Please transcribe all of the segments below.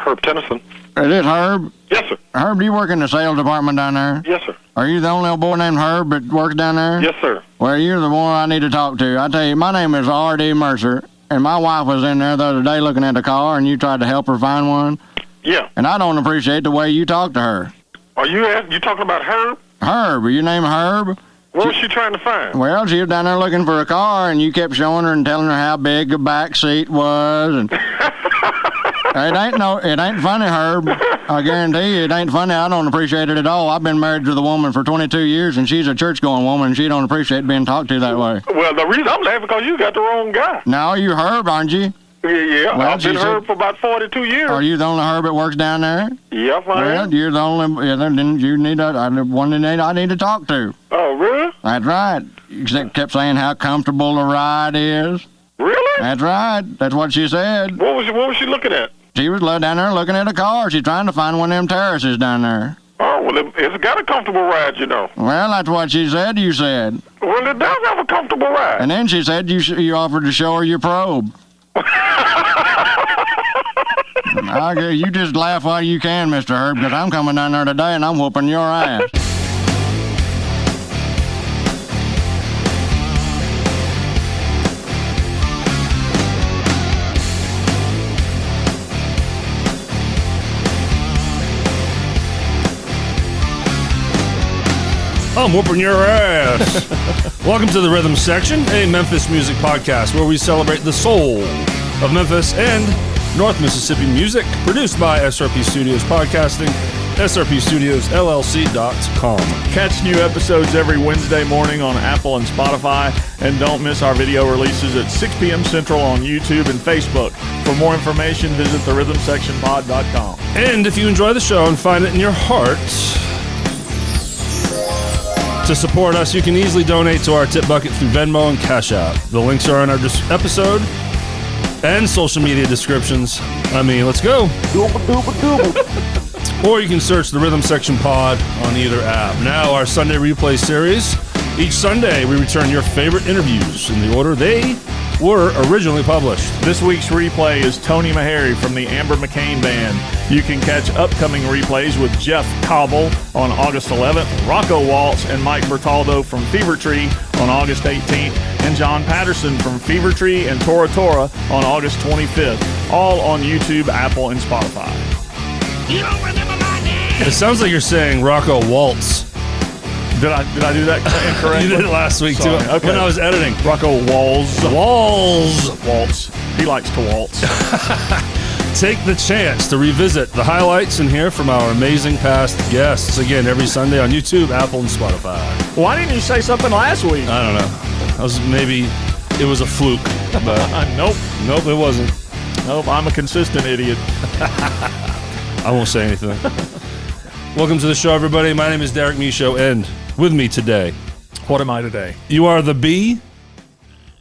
Herb Tennyson. Is it Herb? Yes, sir. Herb, do you work in the sales department down there? Yes, sir. Are you the only old boy named Herb that works down there? Yes, sir. Well, you're the one I need to talk to. I tell you, my name is R.D. Mercer, and my wife was in there the other day looking at the car, and you tried to help her find one. Yeah. And I don't appreciate the way you talk to her. Are you talking about Herb? Herb, are you named Herb? What was she trying to find? Well, she was down there looking for a car, and you kept showing her and telling her how big the back seat was, and it ain't funny, Herb. I guarantee you, it ain't funny. I don't appreciate it at all. I've been married to the woman for 22 years, and she's a church-going woman, and she don't appreciate being talked to that way. Well, the reason I'm laughing because you got the wrong guy. No, you Herb, aren't you? Yeah. Well, I've been Herb for about 42 years. Are you the only Herb that works down there? Yes, I am. Well, you're the only. Yeah, then you need one that I need to talk to. Oh, really? That's right. You kept saying how comfortable the ride is. Really? That's right. That's what she said. What was she looking at? She was down there looking at a car. She's trying to find one of them terraces down there. Oh, well, it's got a comfortable ride, you know. Well, that's what she said. You said. Well, it does have a comfortable ride. And then she said you offered to show her your probe. I guess you just laugh while you can, Mr. Herb, because I'm coming down there today and I'm whooping your ass. I'm whooping your ass. Welcome to the Rhythm Section, a Memphis music podcast where we celebrate the soul of Memphis and North Mississippi music, produced by SRP Studios Podcasting, srpstudiosllc.com. Catch new episodes every Wednesday morning on Apple and Spotify, and don't miss our video releases at 6 p.m. Central on YouTube and Facebook. For more information, visit therhythmsectionpod.com. And if you enjoy the show and find it in your heart to support us, you can easily donate to our tip bucket through Venmo and Cash App. The links are in our episode and social media descriptions. I mean, let's go. Or you can search the Rhythm Section Pod on either app. Now, our Sunday replay series. Each Sunday, we return your favorite interviews in the order they were originally published. This week's replay is Tony Meharry from the Amber McCain Band. You can catch upcoming replays with Jeff Cobble on August 11th, Rocco Waltz and Mike Bertaldo from Fever Tree on August 18th, and John Patterson from Fever Tree and Tora Tora on August 25th, all on YouTube, Apple, and Spotify. You don't remember my name? It sounds like you're saying Rocco Waltz. Did I do that incorrectly? You did it last week, Sorry. too, Okay. when I was editing. Rocco Waltz. Waltz. He likes to waltz. Take the chance to revisit the highlights and hear from our amazing past guests. Again, every Sunday on YouTube, Apple, and Spotify. Why didn't you say something last week? I don't know. Maybe it was a fluke. But Nope, it wasn't. I'm a consistent idiot. I won't say anything. Welcome to the show, everybody. My name is Derek Michaud, and with me today, What am I today? you are the bee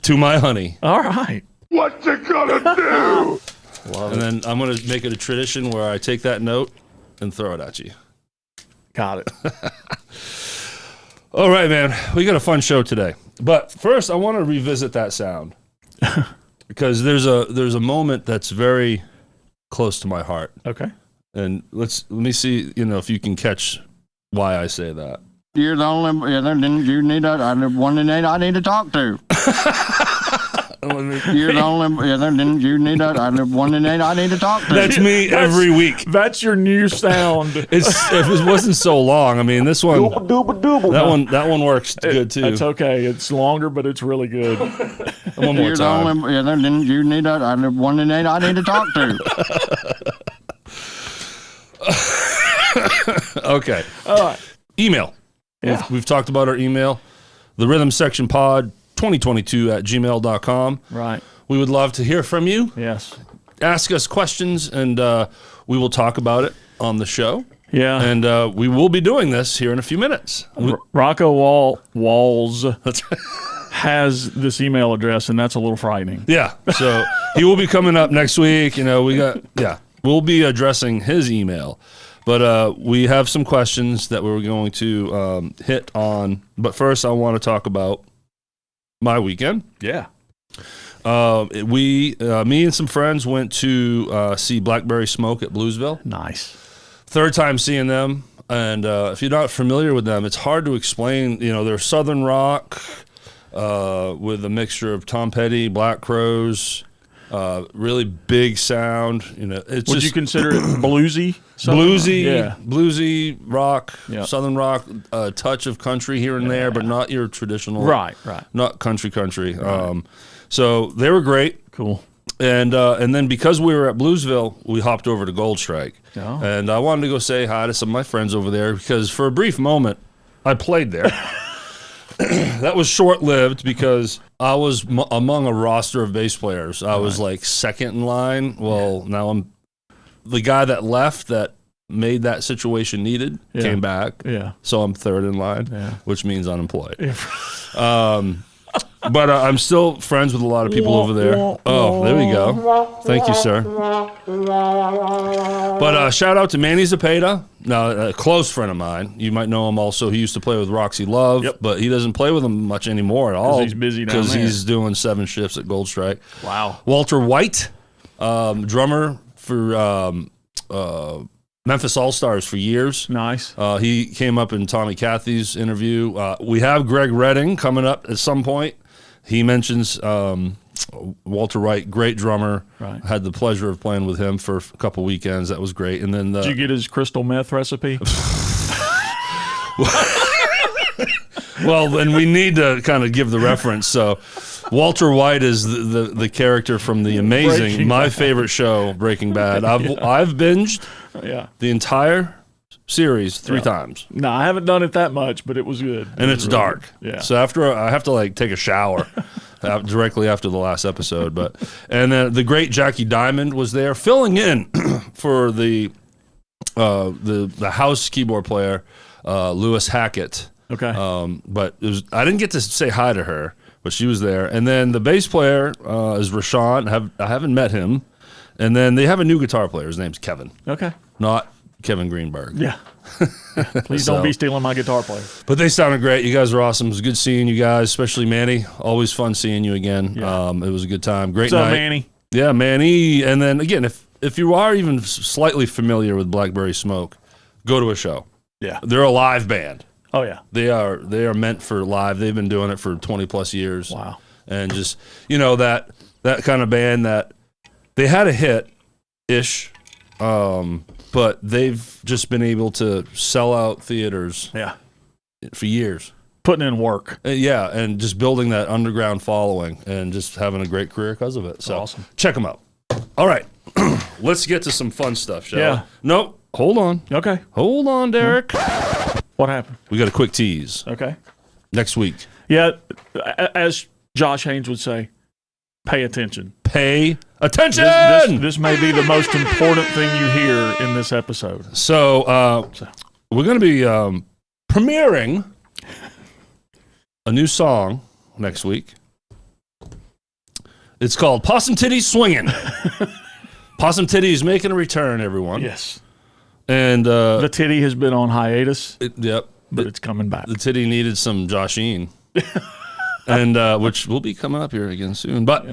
to my honey. All right. What you gonna do? And then I'm going to make it a tradition where I take that note and throw it at you. Got it. All right, man. We got a fun show today. But first, I want to revisit that sound because there's a moment that's very close to my heart. Okay. And let me see, if you can catch why I say that. You're the only. Then you need one that I need to talk to. You're the only. Then you need one that I need to talk to. That's me every week. That's your new sound. It wasn't so long. I mean, this one, that one works good too. It's okay. It's longer, but it's really good. One more You're time. the only. Then you need one that I need to talk to. Okay. All right. Email. Yeah. We've talked about our email, the Rhythm Section Pod 2022 at gmail.com. Right. We would love to hear from you. Yes. Ask us questions, and we will talk about it on the show. Yeah. And we will be doing this here in a few minutes. Rocco Walls That's has this email address, and that's a little frightening. Yeah. So he will be coming up next week. We'll be addressing his email. But we have some questions that we're going to hit on. But first, I want to talk about my weekend. Yeah. Me and some friends went to see Blackberry Smoke at Bluesville. Nice. Third time seeing them. And if you're not familiar with them, it's hard to explain. You know, they're Southern rock with a mixture of Tom Petty, Black Crowes, really big sound. You know, it's Would just you consider it bluesy? bluesy rock, Yep. Southern rock, a touch of country here and there, but not your traditional, Right. not country. So they were great. Cool. And then because we were at Bluesville, we hopped over to Goldstrike. Oh. And I wanted to go say hi to some of my friends over there because for a brief moment, I played there. That was short-lived because I was among a roster of bass players. I was like second in line. Well, now I'm the guy that left that made that situation needed, came back. Yeah. So I'm third in line, Yeah. which means unemployed. But I'm still friends with a lot of people over there. Oh, there we go. Thank you, sir. But shout out to Manny Zepeda, now a close friend of mine. You might know him also. He used to play with Roxy Love, but he doesn't play with them much anymore at all. He's busy down there. Because he's doing 7 shifts at Goldstrike. Wow. Walter White, drummer for Memphis All-Stars for years. Nice. He came up in Tommy Cathy's interview. We have Greg Redding coming up at some point. He mentions Walter White, great drummer. Right. Had the pleasure of playing with him for a couple weekends. That was great. And then Did you get his crystal meth recipe? well, then we need to kind of give the reference. So Walter White is the character from the amazing, my favorite show, Breaking Bad. I've binged the entire series 3 times. No, I haven't done it that much, but it was good. And it's really dark. good. Yeah. So after I have to like take a shower directly after the last episode. And then the great Jackie Diamond was there filling in for the house keyboard player, Lewis Hackett. Okay. But I didn't get to say hi to her, but she was there. And then the bass player is Rashawn. I haven't met him. And then they have a new guitar player. His name's Kevin. Okay. Not Kevin Greenberg. Yeah. Please don't be stealing my guitar player. But they sounded great. You guys are awesome. It was good seeing you guys, especially Manny. Always fun seeing you again. Yeah. It was a good time. Great What's night. up, Manny? Yeah, Manny. And then again, if you are even slightly familiar with Blackberry Smoke, go to a show. Yeah. They're a live band. Oh, yeah. They are meant for live. They've been doing it for 20 plus years. Wow. And just, that kind of band that they had a hit-ish, but they've just been able to sell out theaters for years. Putting in work. Yeah, and just building that underground following and just having a great career because of it. So awesome. Check them out. All right. Let's get to some fun stuff, shall Yeah. we? Nope. Hold on. Okay. Hold on, Derrick. What happened? We got a quick tease. Okay. Next week. Yeah, as Josh Haynes would say, pay attention. Pay attention! This may be the most important thing you hear in this episode. So we're going to be premiering a new song next week. It's called Possum Titties Swingin'. Possum Titties making a return, everyone. Yes. And the titty has been on hiatus, yep. but it's coming back. The titty needed some Joshine. And which will be coming up here again soon. But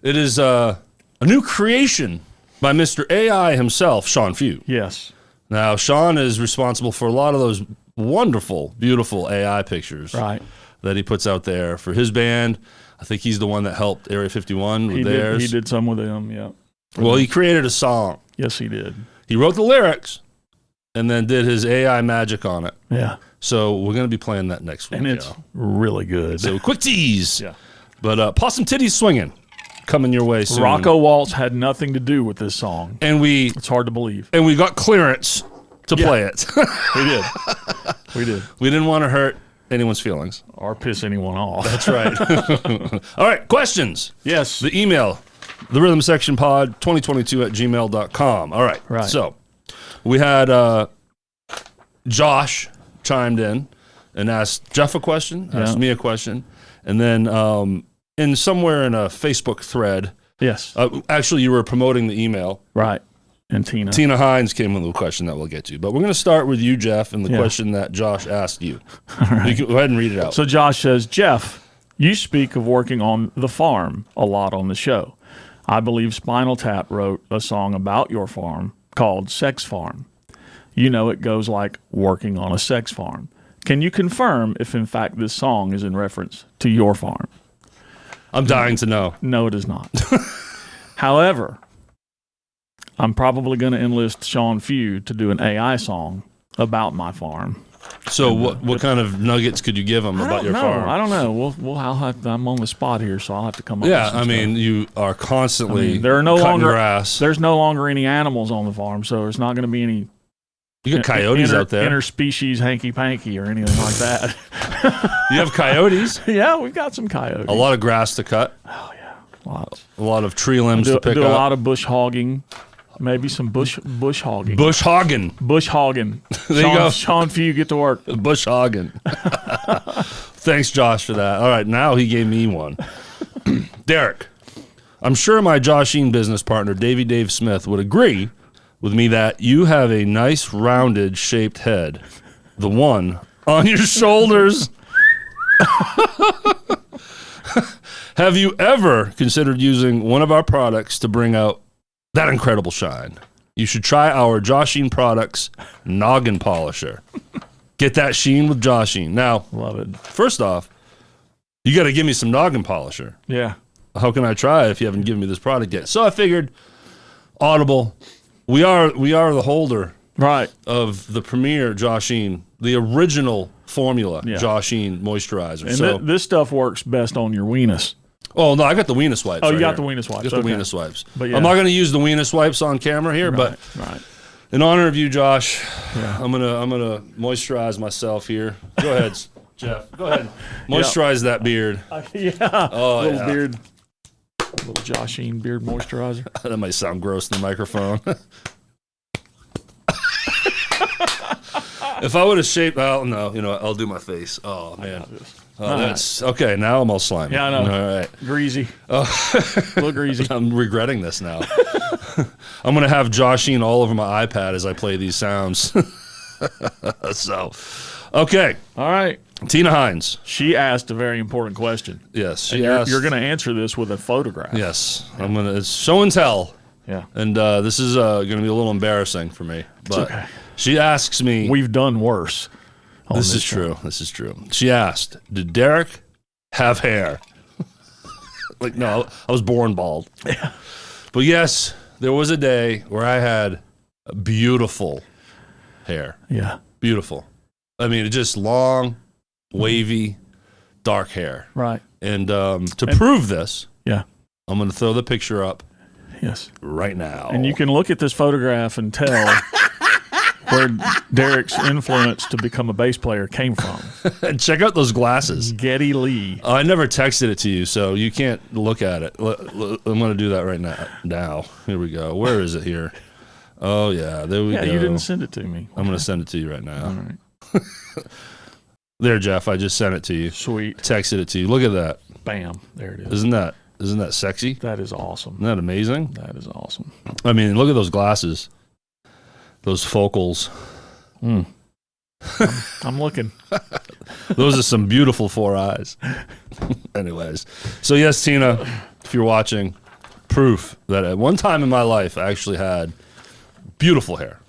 it is a new creation by Mr. AI himself, Sean Few. Yes. Now, Sean is responsible for a lot of those wonderful, beautiful AI pictures that he puts out there for his band. I think he's the one that helped Area 51 with theirs. He did some with them, yeah. Well, he created a song. Yes, he did. He wrote the lyrics and then did his AI magic on it. Yeah. So we're going to be playing that next week. And it's really good. So quick tease. Yeah. But Possum Titties Swingin' coming your way soon. Rocco Waltz had nothing to do with this song. And it's hard to believe. And we got clearance to play it. We did. We did. We didn't want to hurt anyone's feelings. Or piss anyone off. That's right. All right, questions. Yes. The email, therhythmsectionpod2022@gmail.com. All right. Right. So we had Josh chimed in and asked Jeff a question, asked me a question, and then in somewhere in a Facebook thread. Yes. Actually, you were promoting the email. Right. And Tina. Tina Hines came with a question that we'll get to. But we're going to start with you, Jeff, and the question that Josh asked you. All right. You can go ahead and read it out. So Josh says, Jeff, You speak of working on the farm a lot on the show. I believe Spinal Tap wrote a song about your farm called Sex Farm. You know it goes like working on a sex farm. Can you confirm if, in fact, this song is in reference to your farm? I'm dying to know. No, it is not. However, I'm probably going to enlist Sean Few to do an AI song about my farm. So what kind of nuggets could you give him about your farm? I don't know. I'm on the spot here, so I'll have to come up with some stuff. You are constantly there are no cutting longer grass. There's no longer any animals on the farm, so there's not going to be any. You got coyotes out there. Interspecies hanky-panky or anything like that. You have coyotes? Yeah, we've got some coyotes. A lot of grass to cut. Oh, yeah. Lots. A lot of tree limbs to pick up. Do a lot of bush hogging. Maybe some bush hogging. Bush hogging. Bush hogging. There you go. Sean Few, get to work. Bush hogging. Thanks, Josh, for that. All right, now he gave me one. Derrick, I'm sure my Joshine business partner, Davey Dave Smith, would agree with me that you have a nice rounded shaped head. The one on your shoulders. Have you ever considered using one of our products to bring out that incredible shine? You should try our Joshine Products Noggin Polisher. Get that sheen with Joshine. Now, love it. First off, you got to give me some Noggin Polisher. Yeah. How can I try if you haven't given me this product yet? So I figured, Audible, we are the holder of the premier Joshine, the original formula Joshine moisturizer. And so this stuff works best on your weenus. Oh, no, I got the weenus wipes. Oh, right you got here. the weenus wipes. Got the weenus wipes. But yeah. I'm not going to use the weenus wipes on camera here, but in honor of you, Josh, I'm gonna moisturize myself here. Go ahead, Jeff. Go ahead. Moisturize that beard. Oh, little beard. Little Joshine beard moisturizer. That might sound gross in the microphone. If I would have shaped, oh no, I'll do my face. Oh man. Oh, that's okay. Now I'm all slimy. Yeah, I know. All right. Greasy. A little greasy. I'm regretting this now. I'm going to have Joshine all over my iPad as I play these sounds. So, okay. All right. Tina Hines. She asked a very important question. Yes. She asked. You're going to answer this with a photograph. Yes. It's show and tell. Yeah. And this is going to be a little embarrassing for me. But okay. She asks me. We've done worse. This is true. This is true. She asked, did Derrick have hair? Like, no, I was born bald. Yeah. But yes, there was a day where I had beautiful hair. Yeah. Beautiful. I mean, it's just long, wavy, dark hair. Right. And to prove this, I'm going to throw the picture up. Yes. Right now. And you can look at this photograph and tell where Derrick's influence to become a bass player came from. And check out those glasses. Geddy Lee. I never texted it to you, so you can't look at it. I'm going to do that right now. Here we go. Where is it here? Oh, yeah. There we go. Yeah, you didn't send it to me. I'm going to send it to you right now. All right. There, Jeff. I just sent it to you. Sweet. Texted it to you. Look at that. Bam. There it is. Isn't that sexy? That is awesome. Isn't that amazing? That is awesome. I mean, look at those glasses. Those focals. I'm looking. Those are some beautiful 4 eyes. Anyways. So, yes, Tina, if you're watching, proof that at one time in my life I actually had beautiful hair.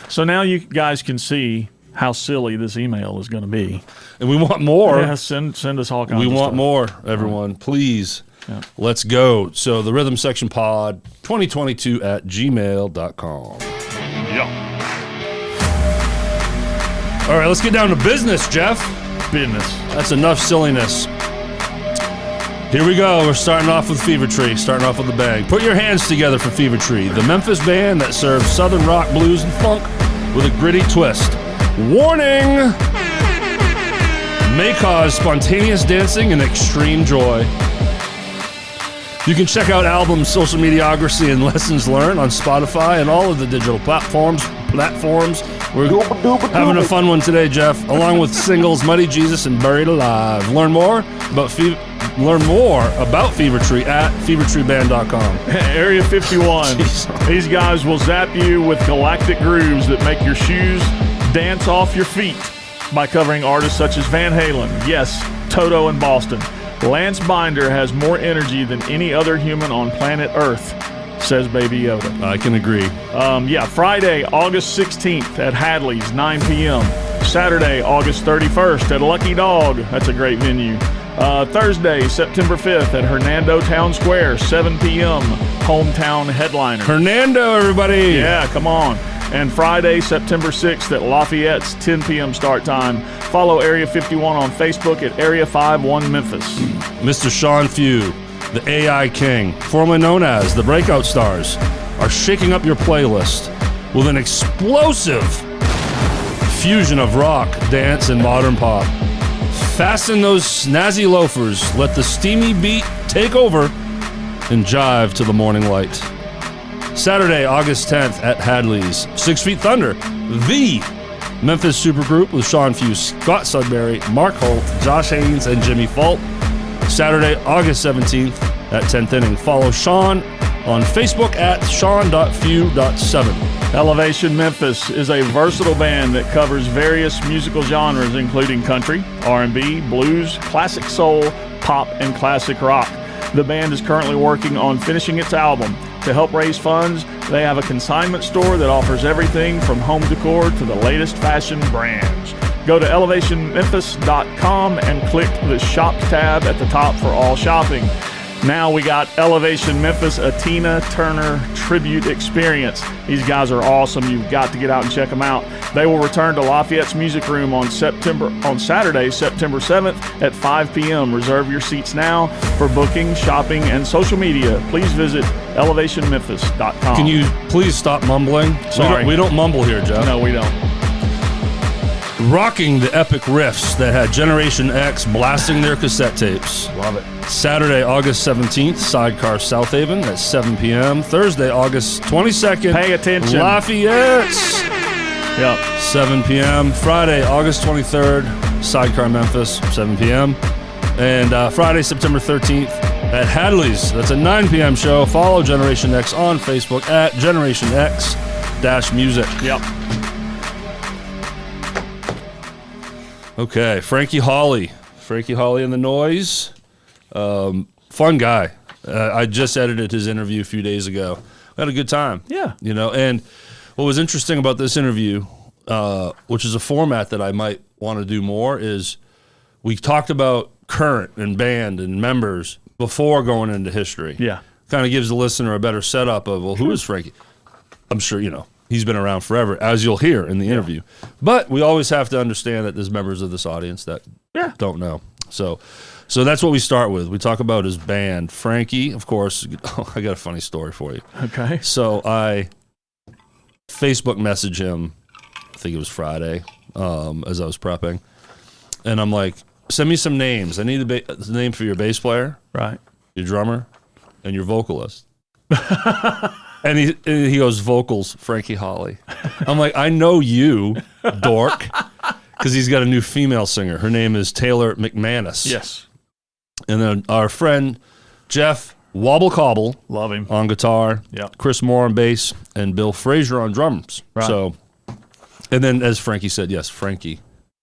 So now you guys can see how silly this email is going to be. And we want more. Yeah, send us all kinds of We want stuff. more, everyone. Please. Yeah. Let's go. So, the Rhythm Section Pod 2022 at gmail.com. Yeah. All right, let's get down to business, Jeff. Business. That's enough silliness. Here we go. We're starting off with Fever Tree, starting off with a bang. Put your hands together for Fever Tree, the Memphis band that serves southern rock, blues, and funk with a gritty twist. Warning! May cause spontaneous dancing and extreme joy. You can check out albums, social mediography, and lessons learned on Spotify and all of the digital platforms. We're having a fun one today, Jeff, along with singles Muddy Jesus and Buried Alive. Learn more about Fever Tree at fevertreeband.com. Area 51. These guys will zap you with galactic grooves that make your shoes dance off your feet by covering artists such as Van Halen, yes, Toto and Boston, Lance Binder has more energy than any other human on planet Earth, says Baby Yoda. I can agree. Friday, August 16th at Hadley's, 9 p.m. Saturday, August 31st at Lucky Dog. That's a great venue. Thursday, September 5th at Hernando Town Square, 7 p.m. Hometown headliner. Hernando, everybody. Yeah, come on. And Friday, September 6th at Lafayette's, 10 p.m. start time. Follow Area 51 on Facebook at Area 51 Memphis. Mr. Sean Few, the AI King, formerly known as the Breakout Stars, are shaking up your playlist with an explosive fusion of rock, dance, and modern pop. Fasten those snazzy loafers, let the steamy beat take over, and jive to the morning light. Saturday, August 10th at Hadley's, 6 Feet Thunder, the Memphis supergroup with Sean Few, Scott Sudbury, Mark Holt, Josh Haynes, and Jimmy Fault. Saturday, August 17th at 10th Inning. Follow Sean on Facebook at sean.few.7. Elevation Memphis is a versatile band that covers various musical genres, including country, R&B, blues, classic soul, pop, and classic rock. The band is currently working on finishing its album. To help raise funds, they have a consignment store that offers everything from home decor to the latest fashion brands. Go to elevationmemphis.com and click the Shop tab at the top for all shopping. Now we got Elevation Memphis, a Tina Turner tribute experience. These guys are awesome. You've got to get out and check them out. They will return to Lafayette's Music Room on Saturday, September 7th at 5 p.m. Reserve your seats now. For booking, shopping, and social media, please visit elevationmemphis.com. Can you please stop mumbling? Sorry. We don't mumble here, Jeff. No, we don't. Rocking the epic riffs that had Generation X blasting their cassette tapes. Love it. Saturday, August 17th, Sidecar South Haven at 7 p.m. Thursday, August 22nd, Pay attention. Lafayette, Yep. 7 p.m. Friday, August 23rd, Sidecar Memphis, 7 p.m. And Friday, September 13th at Hadley's. That's a 9 p.m. show. Follow Generation X on Facebook at Generation X-Music. Yep. Okay, Frankie Hollie. Frankie Hollie and the Noise. Fun guy. I just edited his interview a few days ago. We had a good time. Yeah. You know, and what was interesting about this interview, which is a format that I might want to do more, is we talked about current and band and members before going into history. Yeah. Kind of gives the listener a better setup of, well, who is Frankie? I'm sure, you know, he's been around forever, as you'll hear in the interview. But we always have to understand that there's members of this audience that don't know. So that's what we start with. We talk about his band. Frankie, of course. Oh, I got a funny story for you. Okay. So I Facebook message him, I think it was Friday, as I was prepping. And I'm like, send me some names. I need the name for your bass player, Right. your drummer, and your vocalist. And he goes, vocals, Frankie Hollie. I'm like, I know you, dork, because he's got a new female singer. Her name is Taylor McManus. Yes. And then our friend Jeff Wobble Cobble Love him. on guitar, Yep. Chris Moore on bass, and Bill Frazier on drums. Right. So, and then as Frankie said, yes, Frankie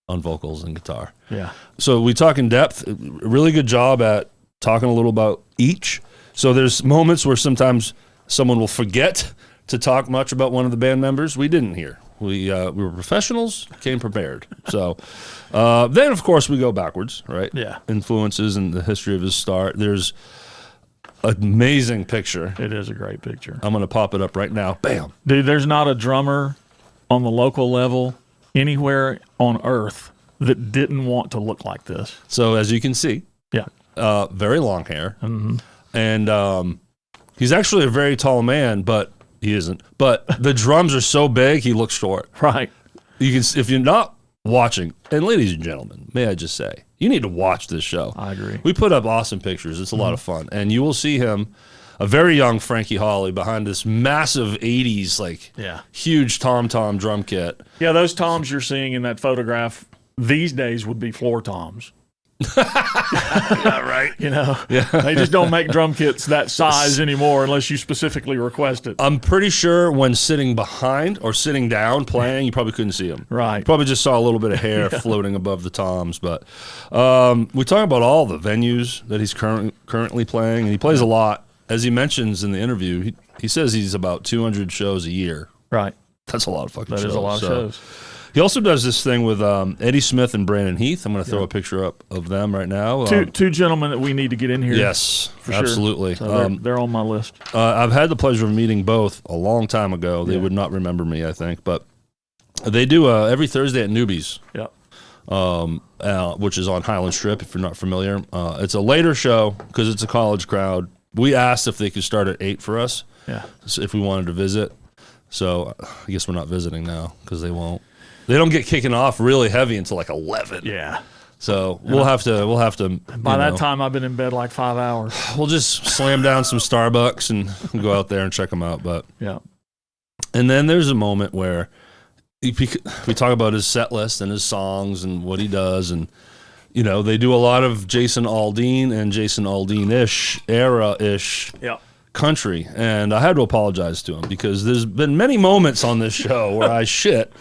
on vocals and guitar. Yeah. So we talk in depth. Really good job at talking a little about each. So there's moments where sometimes someone will forget to talk much about one of the band members. We didn't here. We were professionals, came prepared. So then, of course, we go backwards, right? Yeah. Influences and the history of his start. There's an amazing picture. It is a great picture. I'm going to pop it up right now. Bam. Dude, there's not a drummer on the local level anywhere on earth that didn't want to look like this. So as you can see, Yeah. very long hair. Mm-hmm. And he's actually a very tall man, but he isn't. But the drums are so big, he looks short. Right. You can, if you're not watching, and ladies and gentlemen, may I just say, you need to watch this show. I agree. We put up awesome pictures. It's a lot of fun. And you will see him, a very young Frankie Hollie, behind this massive 80s, like, huge tom-tom drum kit. Yeah, those toms you're seeing in that photograph these days would be floor toms. Yeah, right. You know, they just don't make drum kits that size anymore unless you specifically request it. I'm pretty sure when sitting behind or sitting down playing, you probably couldn't see him. Right. You probably just saw a little bit of hair floating above the toms. But we talk about all the venues that he's currently playing, and he plays a lot. As he mentions in the interview, he says he's about 200 shows a year. Right. That's a lot of fucking shows. That is a lot of shows. He also does this thing with Eddie Smith and Brannon Heath. I'm going to throw a picture up of them right now. Two gentlemen that we need to get in here. Yes, for absolutely. Sure. So they're on my list. I've had the pleasure of meeting both a long time ago. They would not remember me, I think, but they do every Thursday at Newbys. Yeah. Which is on Highland Strip, if you're not familiar. It's a later show because it's a college crowd. We asked if they could start at 8 for us, if we wanted to visit. So I guess we're not visiting now because they won't. They don't get kicking off really heavy until like 11. Yeah. So we'll have to. By that time, I've been in bed like 5 hours. We'll just slam down some Starbucks and go out there and check them out. But yeah. And then there's a moment where we talk about his set list and his songs and what he does, and they do a lot of Jason Aldean and Jason Aldean-ish era-ish. Yeah. Country, and I had to apologize to him because there's been many moments on this show where I shit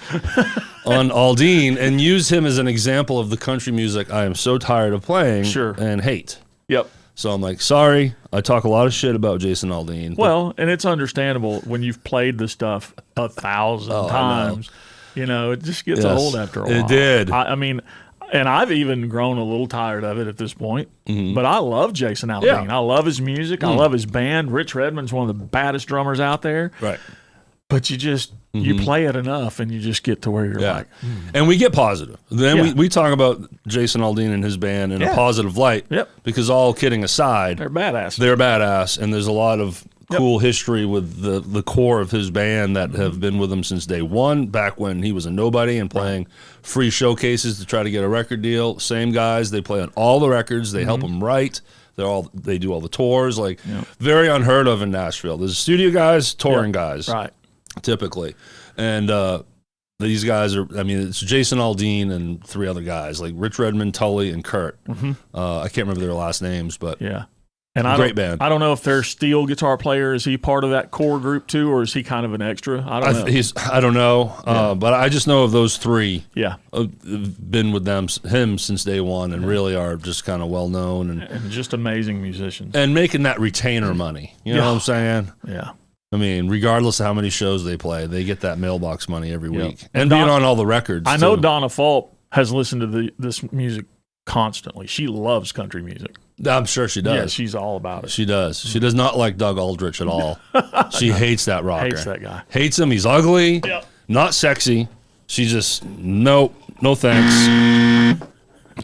on Aldean and use him as an example of the country music I am so tired of playing and hate. Yep. So I'm like, sorry, I talk a lot of shit about Jason Aldean. Well, and it's understandable when you've played the stuff 1,000 times. It just gets old after a while. It did. I mean, and I've even grown a little tired of it at this point. Mm-hmm. But I love Jason Aldean. Yeah. I love his music. I love his band. Rich Redmond's one of the baddest drummers out there. Right. But you just you play it enough, and you just get to where you're like. And we get positive. Then we talk about Jason Aldean and his band in a positive light. Yep. Because all kidding aside, They're badass. They're badass, and there's a lot of cool history with the core of his band that have been with him since day one, back when he was a nobody and playing free showcases to try to get a record deal. Same guys, they play on all the records. They help him write. They do all the tours. Very unheard of in Nashville. There's studio guys, touring guys, right? Typically, and these guys are. I mean, it's Jason Aldean and 3 other guys like Rich Redmond, Tully, and Kurt. I can't remember their last names, but And great band. I don't know if their steel guitar player, is he part of that core group too, or is he kind of an extra? I don't know. I don't know, but I just know of those 3. Yeah, been with him since day one, and really are just kind of well known and just amazing musicians, and making that retainer money. You know what I'm saying? Yeah. I mean, regardless of how many shows they play, they get that mailbox money every week, and being on all the records. I know Donna Fulp has listened to this music constantly. She loves country music. I'm sure she does. Yeah, she's all about it. She does. She does not like Doug Aldrich at all. She hates that rocker. Hates that guy. Hates him. He's ugly. Yep. Not sexy. She just no thanks.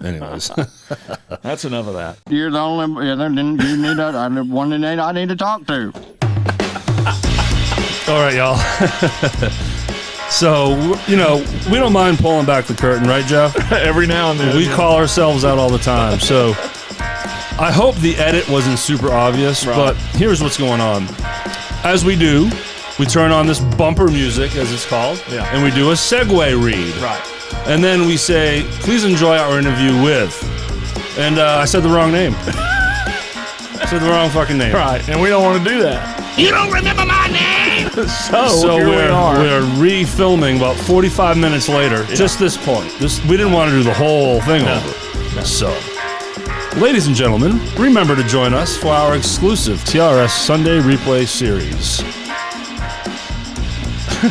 Anyways, that's enough of that. You're the only. You need one I need to talk to. All right, y'all. So, we don't mind pulling back the curtain, right, Jeff? Every now and then. We call ourselves out all the time. So, I hope the edit wasn't super obvious, but here's what's going on. As we do, we turn on this bumper music, as it's called, and we do a segue read. Right. And then we say, please enjoy our interview with. And I said the wrong name. I said the wrong fucking name. Right, and we don't want to do that. You don't remember my name? So here we are. We're re-filming about 45 minutes later. Just this point. We didn't want to do the whole thing over. No. So, ladies and gentlemen, remember to join us for our exclusive TRS Sunday Replay series.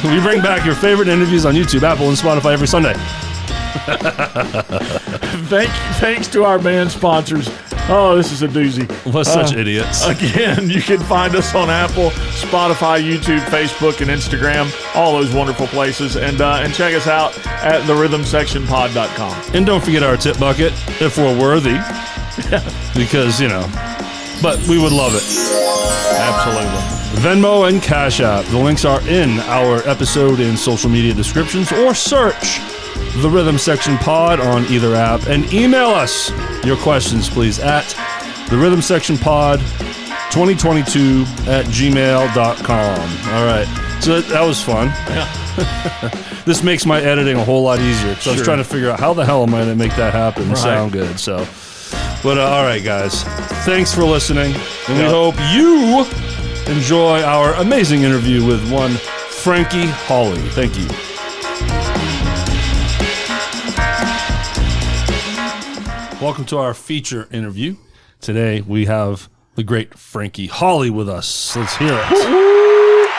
We bring back your favorite interviews on YouTube, Apple, and Spotify every Sunday. Thanks to our band sponsors. Oh, this is a doozy. We're such idiots. Again, you can find us on Apple, Spotify, YouTube, Facebook, and Instagram, all those wonderful places. And check us out at therhythmsectionpod.com. And don't forget our tip bucket if we're worthy. Because, but we would love it. Absolutely. Venmo and Cash App. The links are in our episode and social media descriptions, or search The Rhythm Section Pod on either app, and email us your questions, please, at The Rhythm Section Pod 2022 at gmail.com. All right. So that was fun. Yeah. This makes my editing a whole lot easier. So I was trying to figure out how the hell am I going to make that happen and sound good. So But all right, guys, thanks for listening, and we hope you enjoy our amazing interview with one Frankie Hollie. Thank you. Welcome to our feature interview. Today we have the great Frankie Hollie with us. Let's hear it.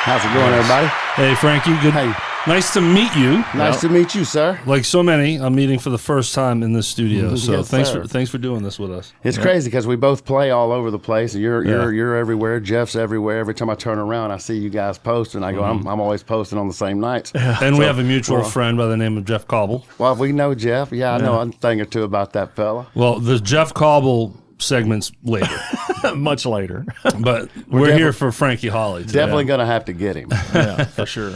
How's it going, everybody? Hey, Frankie. Good. Hey. Nice to meet you. Nice to meet you, sir. Like so many, I'm meeting for the first time in this studio. So Yes, thanks for doing this with us. It's crazy because we both play all over the place. You're everywhere. Jeff's everywhere. Every time I turn around, I see you guys posting. I go, I'm always posting on the same nights. And we have a mutual friend by the name of Jeff Cobble. Well, we know Jeff. Yeah, I know a thing or two about that fella. Well, the Jeff Cobble segment's later, Much later. but we're here for Frankie Hollie today. Definitely going to have to get him. Yeah, for sure.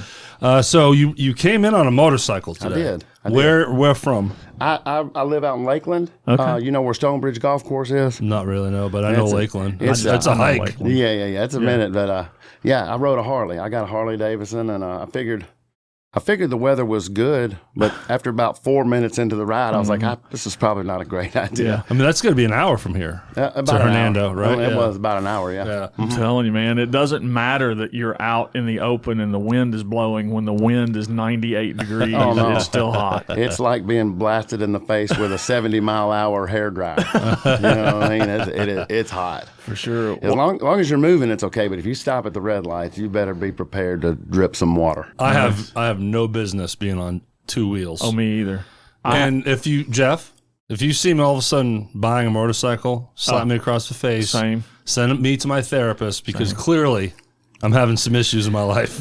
So you came in on a motorcycle today. I did. Where from? I live out in Lakeland. Okay. You know where Stonebridge Golf Course is? Not really, no, but I know It's a- Lakeland. it's That's a- a I know hike. Lakeland. Yeah. It's a minute, but I rode a Harley. I got a Harley Davidson, and I figured the weather was good, but after about 4 minutes into the ride, I was like, this is probably not a great idea. I mean, that's going to be an hour from here About to an Hernando, hour. right? It Yeah. was about an hour, yeah. Yeah. I'm telling you, man, it doesn't matter that you're out in the open and the wind is blowing when the wind is 98 degrees. Oh, no. It's still hot. It's like being blasted in the face with a 70-mile-an-hour hairdryer. You know what I mean? It's hot. For sure. As long as you're moving, it's okay. But if you stop at the red lights, you better be prepared to drip some water. I have no business being on two wheels. Oh, me either. And if you see me all of a sudden buying a motorcycle, slap me across the face, Same. send me to my therapist because clearly I'm having some issues in my life.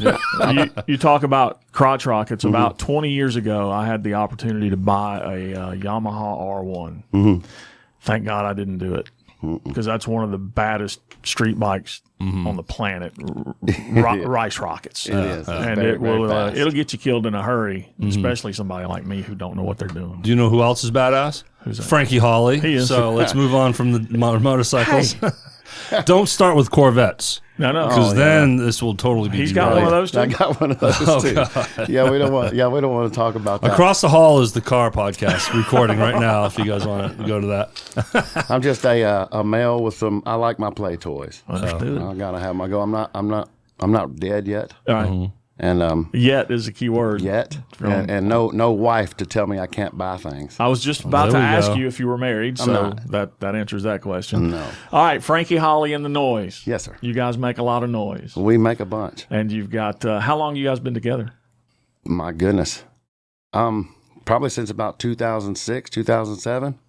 You talk about crotch rockets. About 20 years ago, I had the opportunity to buy a Yamaha R1. Thank God I didn't do it because that's one of the baddest street bikes on the planet. Rice rockets. It is. And Very, it will very fast. it'll get you killed in a hurry, especially somebody like me who don't know what they're doing. Do you know who else is badass? Who's that? Frankie Hollie. He is. So let's move on from the motorcycles. Don't start with Corvettes No, because then this will totally be he's got one of those too. I got one of those too. Yeah, we don't want to talk about that. Across the Hall is the car podcast recording right now. If you guys want to go to that, I'm just a male with some. I like my play toys. Understood. I gotta have my go. I'm not dead yet, All right. and Yet is a key word. yet, and no wife to tell me I can't buy things. I was just about to there we ask go. you if you were married, so not. that answers that question. No. All right, Frankie Hollie and the Noise. Yes, sir. You guys make a lot of noise, We make a bunch. and you've got how long you guys been together? My goodness, probably since about 2006, 2007,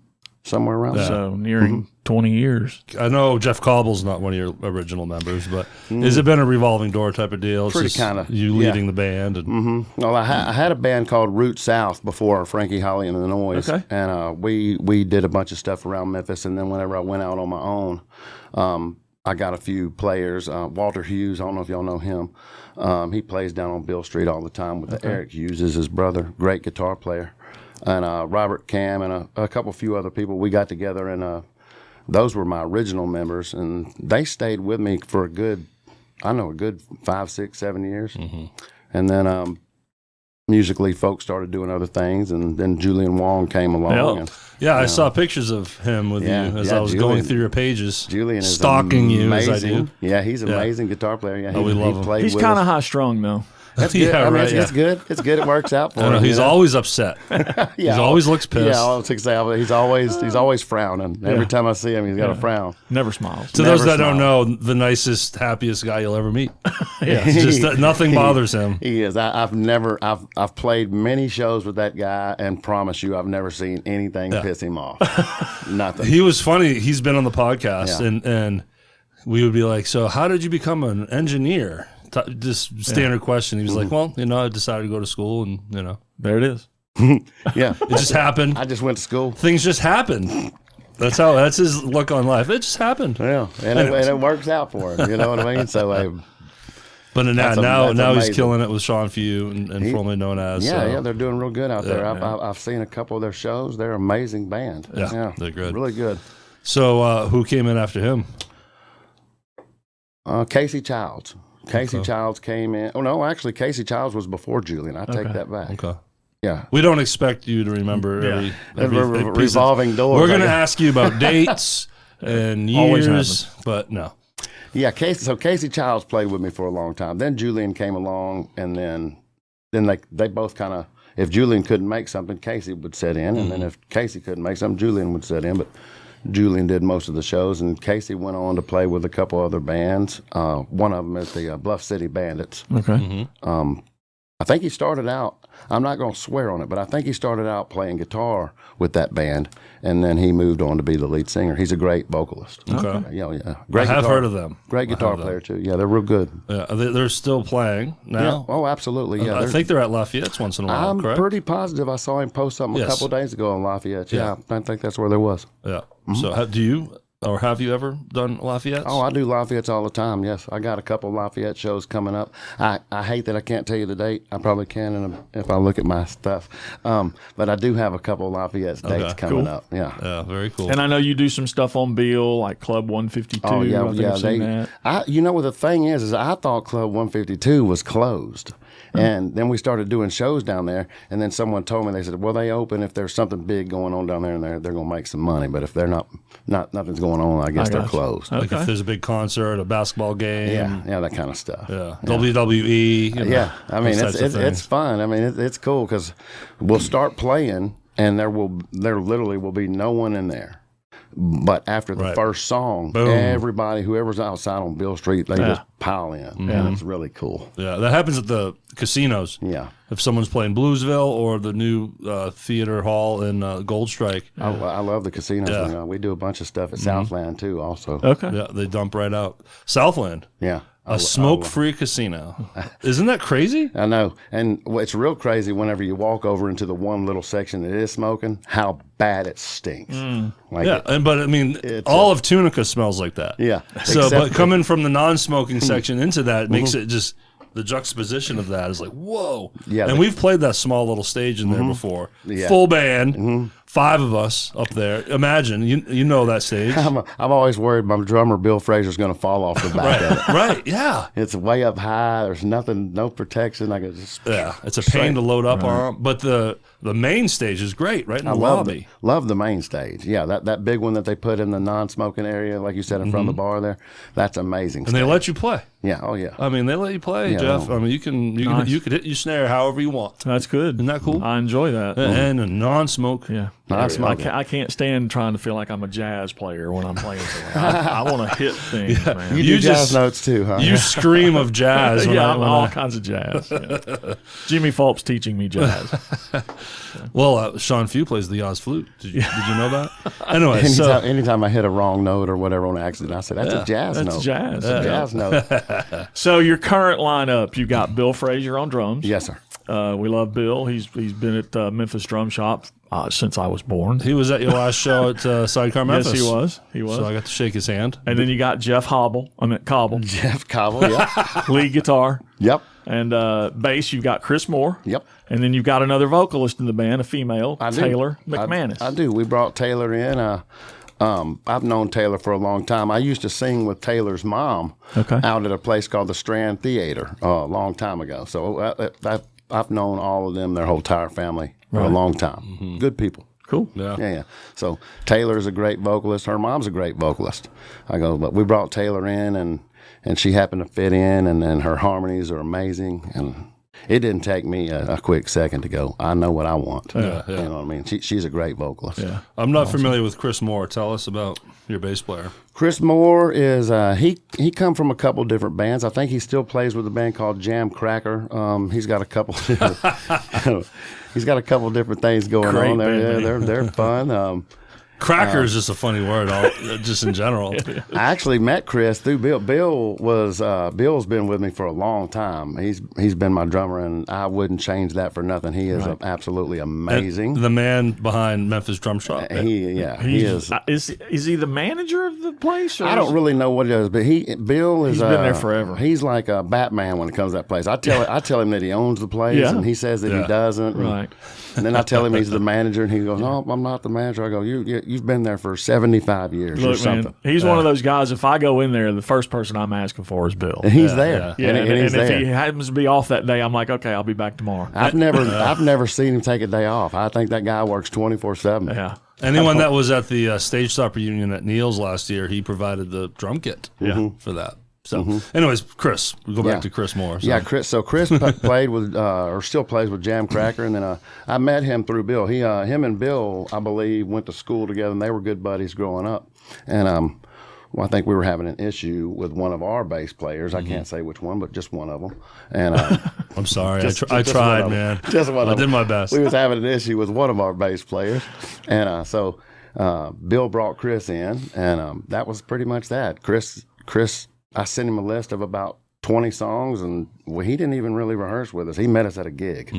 somewhere around there. So nearing 20 years. I know Jeff Cobble's not one of your original members, but has it been a revolving door type of deal? It's Pretty just kinda, you yeah. leading the band. And, Well, I had a band called Root South before Frankie Hollie and the Noise, Okay. and we did a bunch of stuff around Memphis. And then whenever I went out on my own, I got a few players. Walter Hughes, I don't know if y'all know him. He plays down on Bill Street all the time with Eric Hughes is his brother, great guitar player, and Robert Cam and a couple few other people. We got together and those were my original members, and they stayed with me for a good 5, 6, 7 years. And then musically, folks started doing other things, and then Julian Wong came along. And yeah, I saw pictures of him with Yeah, you as yeah, I was going Julian- through your pages, Julian is stalking you amazing. as I do. Yeah, he's an amazing guitar player. Yeah, we love him. played He's with kind of us. high strung though. That's good. Yeah, I mean, right, it's good. It's good. It works out for I know, him. he's you know? always upset. Yeah, he always looks pissed. Yeah, I was excited. He's always frowning. Every time I see him, he's got a frown. Never smiles. To those Never that don't smile. know, the nicest, happiest guy you'll ever meet. It's just that nothing bothers him. He is. I've played many shows with that guy, and promise you, I've never seen anything piss him off. Nothing. He was funny. He's been on the podcast, Yeah. and we would be like, "So, how did you become an engineer?" Just standard question. He was like, "Well, I decided to go to school, and There it is. Yeah, it just happened. I just went to school. Things just happened." That's his look on life. It just happened. Yeah, and it works out for him. You know what I mean? So But now That's now he's amazing. killing it with Sean Few and formerly known as. yeah, they're doing real good out there. Yeah. I've seen a couple of their shows. They're an amazing band. Yeah, they're good. Really good. So who came in after him? Casey Childs. Casey Childs came in. Oh no, actually Casey Childs was before Julian. I take that back. Okay. Yeah. We don't expect you to remember Yeah. every piece of- revolving door. We're going to ask you about dates and Always years, but no. Yeah, Casey Childs played with me for a long time. Then Julian came along, and then they both kind of, if Julian couldn't make something, Casey would sit in, and then if Casey couldn't make something, Julian would sit in. But Julian did most of the shows, and Casey went on to play with a couple other bands. One of them is the Bluff City Bandits. Okay. I think he started out, I'm not going to swear on it, but I think he started out playing guitar with that band, and then he moved on to be the lead singer. He's a great vocalist. Okay. Yeah. Great I have guitar- heard of them. Great I have guitar them. player, too. Yeah, they're real good. Yeah, they're still playing Yeah. now. Oh, absolutely. Yeah. I think they're at Lafayette's once in a while, I'm correct? pretty positive I saw him post something a Yes. couple days ago on Lafayette. Yeah. Yeah, I think that's where there was. Yeah. So do you, or have you ever done Lafayette's? Oh, I do Lafayette's all the time. Yes, I got a couple Lafayette shows coming up. I hate that I can't tell you the date. I probably can if I look at my stuff. But I do have a couple Lafayette's dates coming up. Yeah. Yeah, very cool. And I know you do some stuff on Bill, like Club 152. Oh yeah, I think I've seen that. You know what the thing is I thought Club 152 was closed, and then we started doing shows down there, and then someone told me, they said, well, they open if there's something big going on down there, and they're gonna make some money, but if they're nothing's going on, I guess they're gotcha. closed. Like Okay. if there's a big concert, a basketball game. Yeah, that kind of stuff. Yeah. WWE. you know, Yeah, I mean those types of it's things. fun. I mean it's cool because we'll start playing and there literally will be no one in there. But after the Right. first song, Boom. everybody, whoever's outside on Bill Street, they just pile in, and it's really cool. Yeah, that happens at the casinos. Yeah, If someone's playing Bluesville or the new theater hall in Goldstrike, I love the casinos. Yeah. We do a bunch of stuff at Southland too, also. Okay. yeah, they dump right out. Southland, Yeah. a smoke-free casino. Isn't that crazy? I know, and it's real crazy whenever you walk over into the one little section that is smoking, how bad it stinks. Like Yeah, but I mean, It's all of Tunica smells like that. Yeah, So, except- but coming from the non-smoking section into that it makes it just the juxtaposition of that is like whoa. Yeah, and we've played that small little stage in there before. Yeah. Full band, 5 of us up there. Imagine you know that stage. I'm always worried my drummer Bill Fraser's going to fall off the back of it. Right? Yeah. It's way up high. There's nothing, no protection. I could just Yeah, it's a pain to load up on, but the main stage is great, right in the lobby. Love the main stage. Yeah, that big one that they put in the non-smoking area, like you said, in front of the bar there. That's amazing. And they stage. let you play. Yeah. Oh yeah. I mean, they let you play, Yeah, Jeff. no. I mean, you can Nice. you could hit your snare however you want. That's good. Isn't that cool? I enjoy that. And a non-smoke. Yeah. Non-smoking. I can't stand trying to feel like I'm a jazz player when I'm playing something. I want to hit things, man. You You do jazz just- notes too, huh? You scream of jazz. Yeah, I'm when all I- kinds of jazz. Yeah. Jimmy Phelps teaching me jazz. well, Sean Few plays the Oz flute. Did you know that? Anyway, so anytime I hit a wrong note or whatever on accident, I say that's a jazz That's note. jazz. That's a jazz note. So your current lineup, you got Bill Fraser on drums. Yes, sir. We love Bill. He's been at Memphis Drum Shop since I was born. he was at your last show at Sidecar Memphis. Yes, he was. He was. So I got to shake his hand. And then you got Jeff Cobble, Jeff Cobble. Yep. lead guitar. Yep. And bass, you've got Chris Moore. Yep. And then you've got another vocalist in the band, a female, I do. Taylor McManus. I do. We brought Taylor in. I've known Taylor for a long time. I used to sing with Taylor's mom out at a place called the Strand Theater a long time ago. So I've known all of them, their whole entire family, for a long time. Good people. Cool. Yeah. So Taylor's a great vocalist. Her mom's a great vocalist. But we brought Taylor in, and she happened to fit in, and her harmonies are amazing. And it didn't take me a quick second to go, I know what I want. Yeah. You know what I mean? She's a great vocalist. Yeah. I'm not familiar with Chris Moore. Tell us about your bass player. Chris Moore is he come from a couple different bands. I think he still plays with a band called Jam Cracker. He's got a couple he's got a couple different things going Great on band there. name. They're fun. Cracker is just a funny word, just in general. I actually met Chris through Bill. Bill's been with me for a long time. He's been my drummer, and I wouldn't change that for nothing. He is absolutely amazing. The man behind Memphis Drum Shop. He is. Is he the manager of the place? Or I don't really know what it is, but Bill is. He's been there forever. He's like a Batman when it comes to that place. I tell him that he owns the place, Yeah. and he says that he doesn't. Right. And then I tell him he's the manager, and he goes, "No, I'm not the manager." I go, "You you've been there for 75 years or Look, something. man, he's one of those guys. If I go in there, the first person I'm asking for is Bill. And he's there. Yeah, And he's if there. he happens to be off that day, I'm like, okay, I'll be back tomorrow. I've never seen him take a day off. I think that guy works 24/7. Yeah. Anyone that was at the Stage Stop reunion at Neil's last year, he provided the drum kit for that. So, anyways, Chris, we'll go back to Chris Moore. So. Yeah, Chris. So Chris played with, or still plays with Jam Cracker, and then I met him through Bill. Him and Bill, I believe, went to school together, and they were good buddies growing up. And well, I think we were having an issue with one of our bass players. I can't say which one, but just one of them. And I'm sorry, just I one tried, of 'em. man. Just one. I of did 'em. my best. We was having an issue with one of our bass players, and so Bill brought Chris in, and that was pretty much that. Chris. I sent him a list of about 20 songs, and he didn't even really rehearse with us. He met us at a gig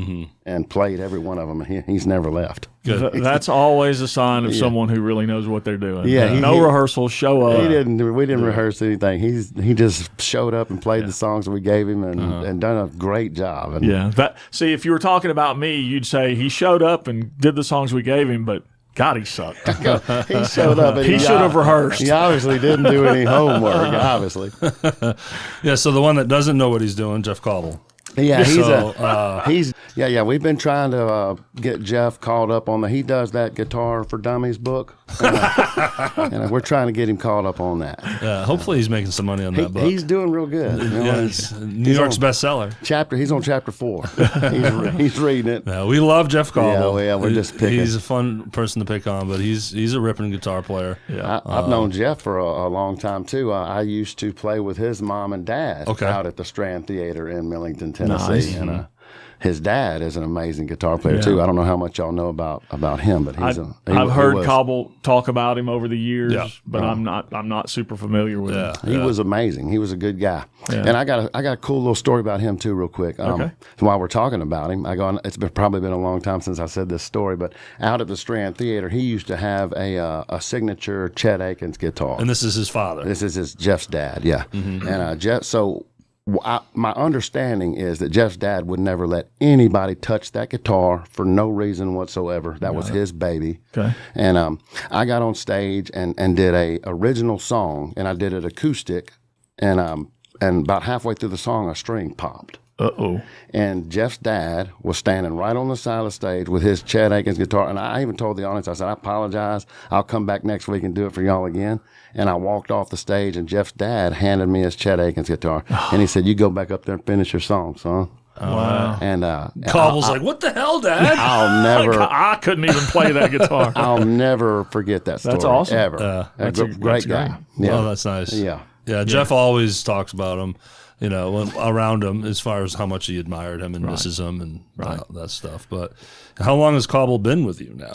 and played every one of them, and he's never left. Good. That's always a sign of someone who really knows what they're doing. Yeah, no rehearsal, show up. We didn't rehearse anything. He just showed up and played the songs that we gave him and done a great job. And See, if you were talking about me, you'd say he showed up and did the songs we gave him, but God, he sucked. he showed up. And He should have rehearsed. He obviously didn't do any homework. Obviously. Yeah, so the one that doesn't know what he's doing, Jeff Cobble. Yeah, So, we've been trying to get Jeff caught up on he does that Guitar for Dummies book, and we're trying to get him caught up on that. hopefully he's making some money on that book. He's doing real good. You know, Yeah, it's New York's bestseller. He's on chapter 4. He's reading it. Yeah, we love Jeff Cobble. Yeah, we're just picking. He's a fun person to pick on, but he's a ripping guitar player. Yeah. I've known Jeff for a long time too. I used to play with his mom and dad out at the Strand Theater in Millington, Tennessee. Nice. And his dad is an amazing guitar player too. I don't know how much y'all know about him, but I've heard Cobble talk about him over the years, but Uh-huh. I'm not super familiar with him. He was amazing. He was a good guy. And I got a cool little story about him too, real quick. Okay. So while we're talking about him, it's probably been a long time since I said this story, but out at the Strand Theater, he used to have a signature Chet Akins guitar. And this is his father. This is Jeff's dad, yeah. And Jeff, so my understanding is that Jeff's dad would never let anybody touch that guitar for no reason whatsoever. That was his baby. Okay. And I got on stage and did a original song, and I did it acoustic, and about halfway through the song, a string popped. Uh-oh. And Jeff's dad was standing right on the side of the stage with his Chet Akins guitar. And I even told the audience, I said, I apologize. I'll come back next week and do it for y'all again. And I walked off the stage, and Jeff's dad handed me his Chet Akins guitar. And he said, you go back up there and finish your song, son. Wow. And Cobble's like, what the hell, Dad? I'll never, I couldn't even play that guitar. I'll never forget that story. That's awesome. Ever. That's great guy. great. Yeah. Oh, that's nice. Yeah. Yeah, Jeff always talks about him, around him as far as how much he admired him and misses him and that stuff. But how long has Cobble been with you now?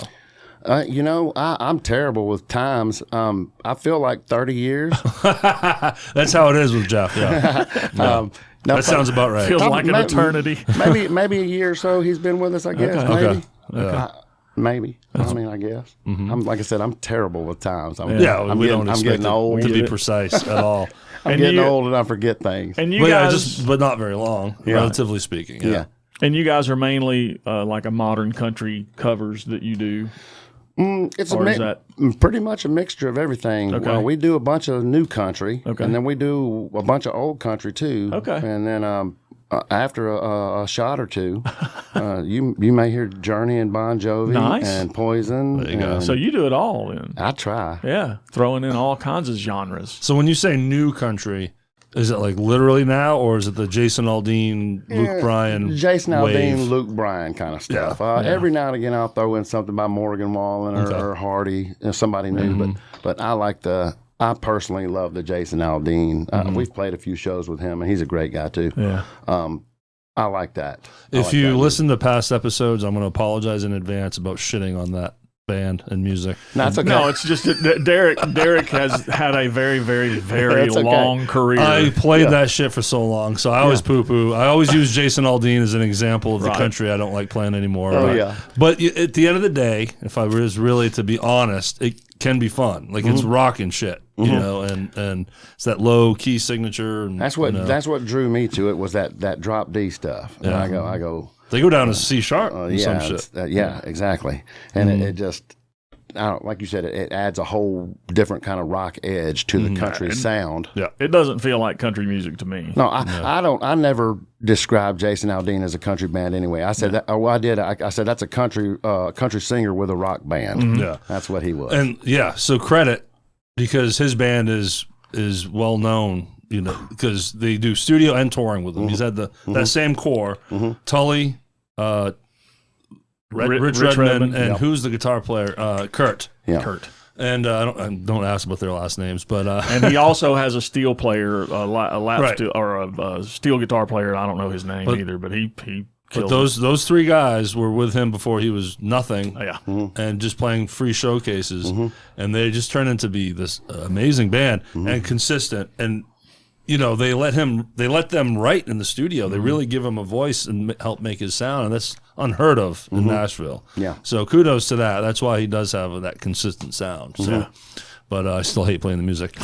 I'm terrible with times. I feel like 30 years. That's how it is with Jeff. Yeah. That sounds about right. Feels like an eternity. maybe a year or so he's been with us, I guess. Okay. Maybe. Yeah. Maybe. I guess. Like I said, I'm terrible with times. I'm We getting, don't expect getting old. it to be precise at all. I'm getting old and I forget things. And you But guys, but not very long, relatively speaking. Yeah. and you guys are mainly like a modern country covers that you do. It's Or is that- pretty much a mixture of everything. Okay. Well, we do a bunch of new country, Okay. and then we do a bunch of old country too. Okay. And then after a shot or two, you may hear Journey and Bon Jovi Nice. and Poison. There you go. and So you do it all then. I try. Yeah, throwing in all kinds of genres. So when you say new country, is it like literally now, or is it the Jason Aldean, Luke Bryan, Jason wave? Aldean, Luke Bryan kind of stuff. Yeah. Every now and again, I'll throw in something by Morgan Wallen or Hardy, somebody new. But I personally love the Jason Aldean. We've played a few shows with him, and he's a great guy too. Yeah. I like that. If you listen to past episodes, I'm going to apologize in advance about shitting on that band and music. No, it's okay. No, it's just that Derrick has had a very, very, very That's okay. long career. I played that shit for so long, so I always poo-poo. I always use Jason Aldean as an example of the Right. country I don't like playing anymore. Oh, but, yeah. But at the end of the day, if I was really to be honest, it can be fun. Like it's rocking shit, you know, and it's that low key signature. And, That's what drew me to it was that drop D stuff. And I go. They go down to C sharp. and Yeah, some shit. yeah, exactly. And it just like you said, it adds a whole different kind of rock edge to the country sound. Yeah. It doesn't feel like country music to me. No, I never described Jason Aldean as a country band anyway. I said that. Oh, I did. I said that's a country singer with a rock band. Yeah. That's what he was. And so credit, because his band is well known, because they do studio and touring with him. He's had that same core, Tully, Rich Redmond, and who's the guitar player? Kurt. Yeah. Kurt. And don't ask about their last names, but And he also has a steel player, a lap Right. steel, or a steel guitar player. I don't know his name either, but he killed but those three guys were with him before he was nothing. Yeah. And just playing free showcases, and they just turned into be this amazing band and consistent. And they let them write in the studio. They really give him a voice and help make his sound, and that's unheard of in Nashville. Yeah. So kudos to that. That's why he does have that consistent sound. So, but I still hate playing the music.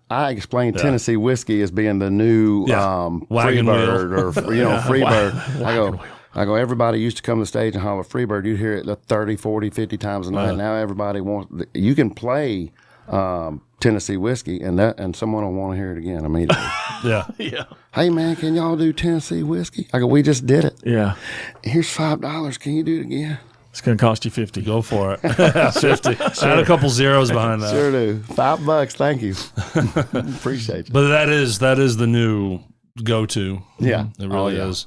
I explained Tennessee whiskey as being the new Wagon Freebird wheel. or Freebird. I go, everybody used to come to the stage and holler Freebird. You'd hear it 30, 40, 50 times a night. Now everybody wants, you can play Tennessee whiskey and someone will want to hear it again immediately. Yeah. Hey man, can y'all do Tennessee whiskey? I go, we just did it. Yeah. Here's $5. Can you do it again? It's going to cost you $50. Go for it. 50. Add a couple zeros behind that. Sure do. $5. Thank you. Appreciate you. But that is the new go-to. Yeah. It really is.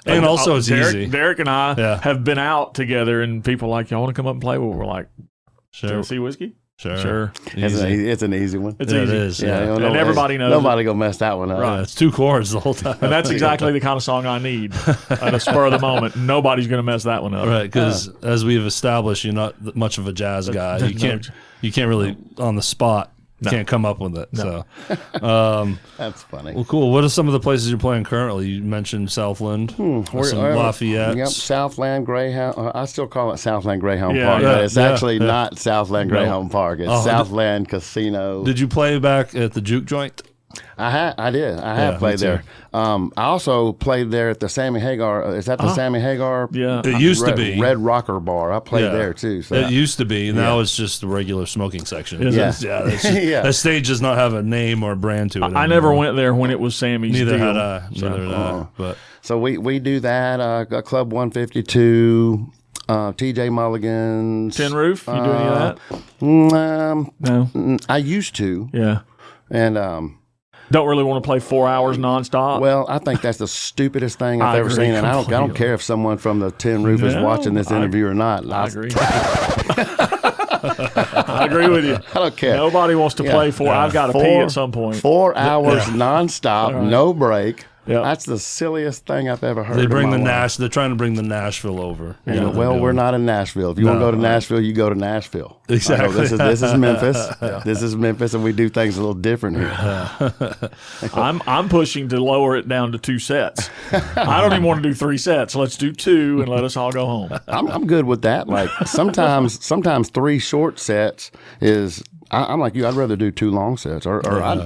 And also it's easy. Derrick and I have been out together, and people are like, y'all want to come up and play? Well, we're like, Sure. Tennessee whiskey? Sure. It's an easy one. It's Yeah, easy. it is. Yeah, Yeah. you know, And everybody knows Nobody gonna mess that one up. Yeah, it's two chords the whole time. And that's exactly the kind of song I need at a spur of the moment. Nobody's going to mess that one up. Right, because as we've established, you're not much of a jazz guy. You can't really on the spot. Can't come up with it. So, That's funny. well, cool. What are some of the places you're playing currently? You mentioned Southland, some Lafayette. Yep, Southland Greyhound. I still call it Southland Greyhound Yeah, Park, yeah, but it's actually not Southland No. Greyhound Park. It's Oh, Southland Casino. Did you play back at the Juke Joint? I did. I have me played too. there. I also played there at the Sammy Hagar. Is that the Sammy Hagar? Yeah. It used to be. Red Rocker Bar. I played there too. So It used to be. Now it's just the regular smoking section. Is it? Yeah. That's just, Yeah. That stage does not have a name or a brand to it. I never went there when it was Sammy's Neither deal. had I. Neither had I. But So we do that. Club 152. TJ Mulligan's. Tin Roof? You do any of that? No. I used to, Yeah. and Don't really want to play 4 hours nonstop. well, I think that's the stupidest thing I've I ever agree seen, and I don't completely. care if someone from the Tin Roof is No, watching this interview or not. I agree. I agree with you. I don't care. Nobody wants to play four. I've got to pee at some point. 4 hours nonstop, no break. Yep. That's the silliest thing I've ever heard. they bring in the my life. They're trying to bring the Nashville over. You know, well, we're not in Nashville. If you want to go to Nashville, you go to Nashville. Exactly. I go, this is Memphis. This is Memphis, and we do things a little different here. I'm pushing to lower it down to 2 sets. I don't even want to do 3 sets. Let's do 2 and let us all go home. I'm good with that. Like sometimes 3 short sets is. I'm like you. I'd rather do 2 long sets, or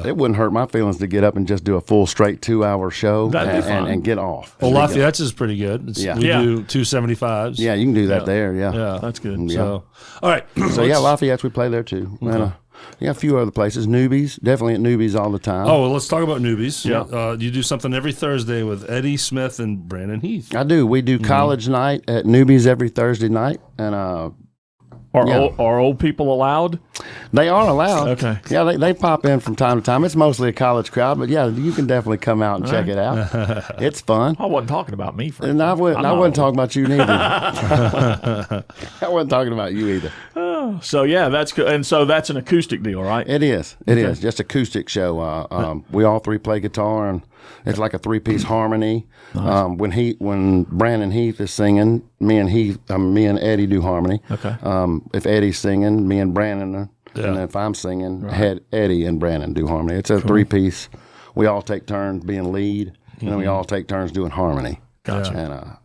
it wouldn't hurt my feelings to get up and just do a full straight 2-hour show That'd be fun. and get off. Well, Lafayette's is pretty good. We do 275s. Yeah, you can do that there. Yeah. Yeah. That's good. Yeah. So, all right. So yeah, Lafayette's we play there too. And, a few other places. Newbys, definitely at Newbys all the time. Oh, well, let's talk about Newbys. Yeah. You do something every Thursday with Eddie Smith and Brannon Heath. I do. We do college night at Newbys every Thursday night, and Are old people allowed? they are allowed. Okay. Yeah, they pop in from time to time. It's mostly a college crowd, but yeah, you can definitely come out and check it out. It's fun. I wasn't talking about me. And I wasn't talking about you neither. I wasn't talking about you either. So yeah, that's good. And so that's an acoustic deal, right? It is. It is just acoustic show. We all 3 play guitar, and it's like a 3-piece harmony. When Brannon Heath is singing, me and Eddie do harmony. Okay. If Eddie's singing, me and Brannon, and then if I'm singing, Eddie and Brannon do harmony. It's a 3-piece. We all take turns being lead, and then we all take turns doing harmony. Gotcha.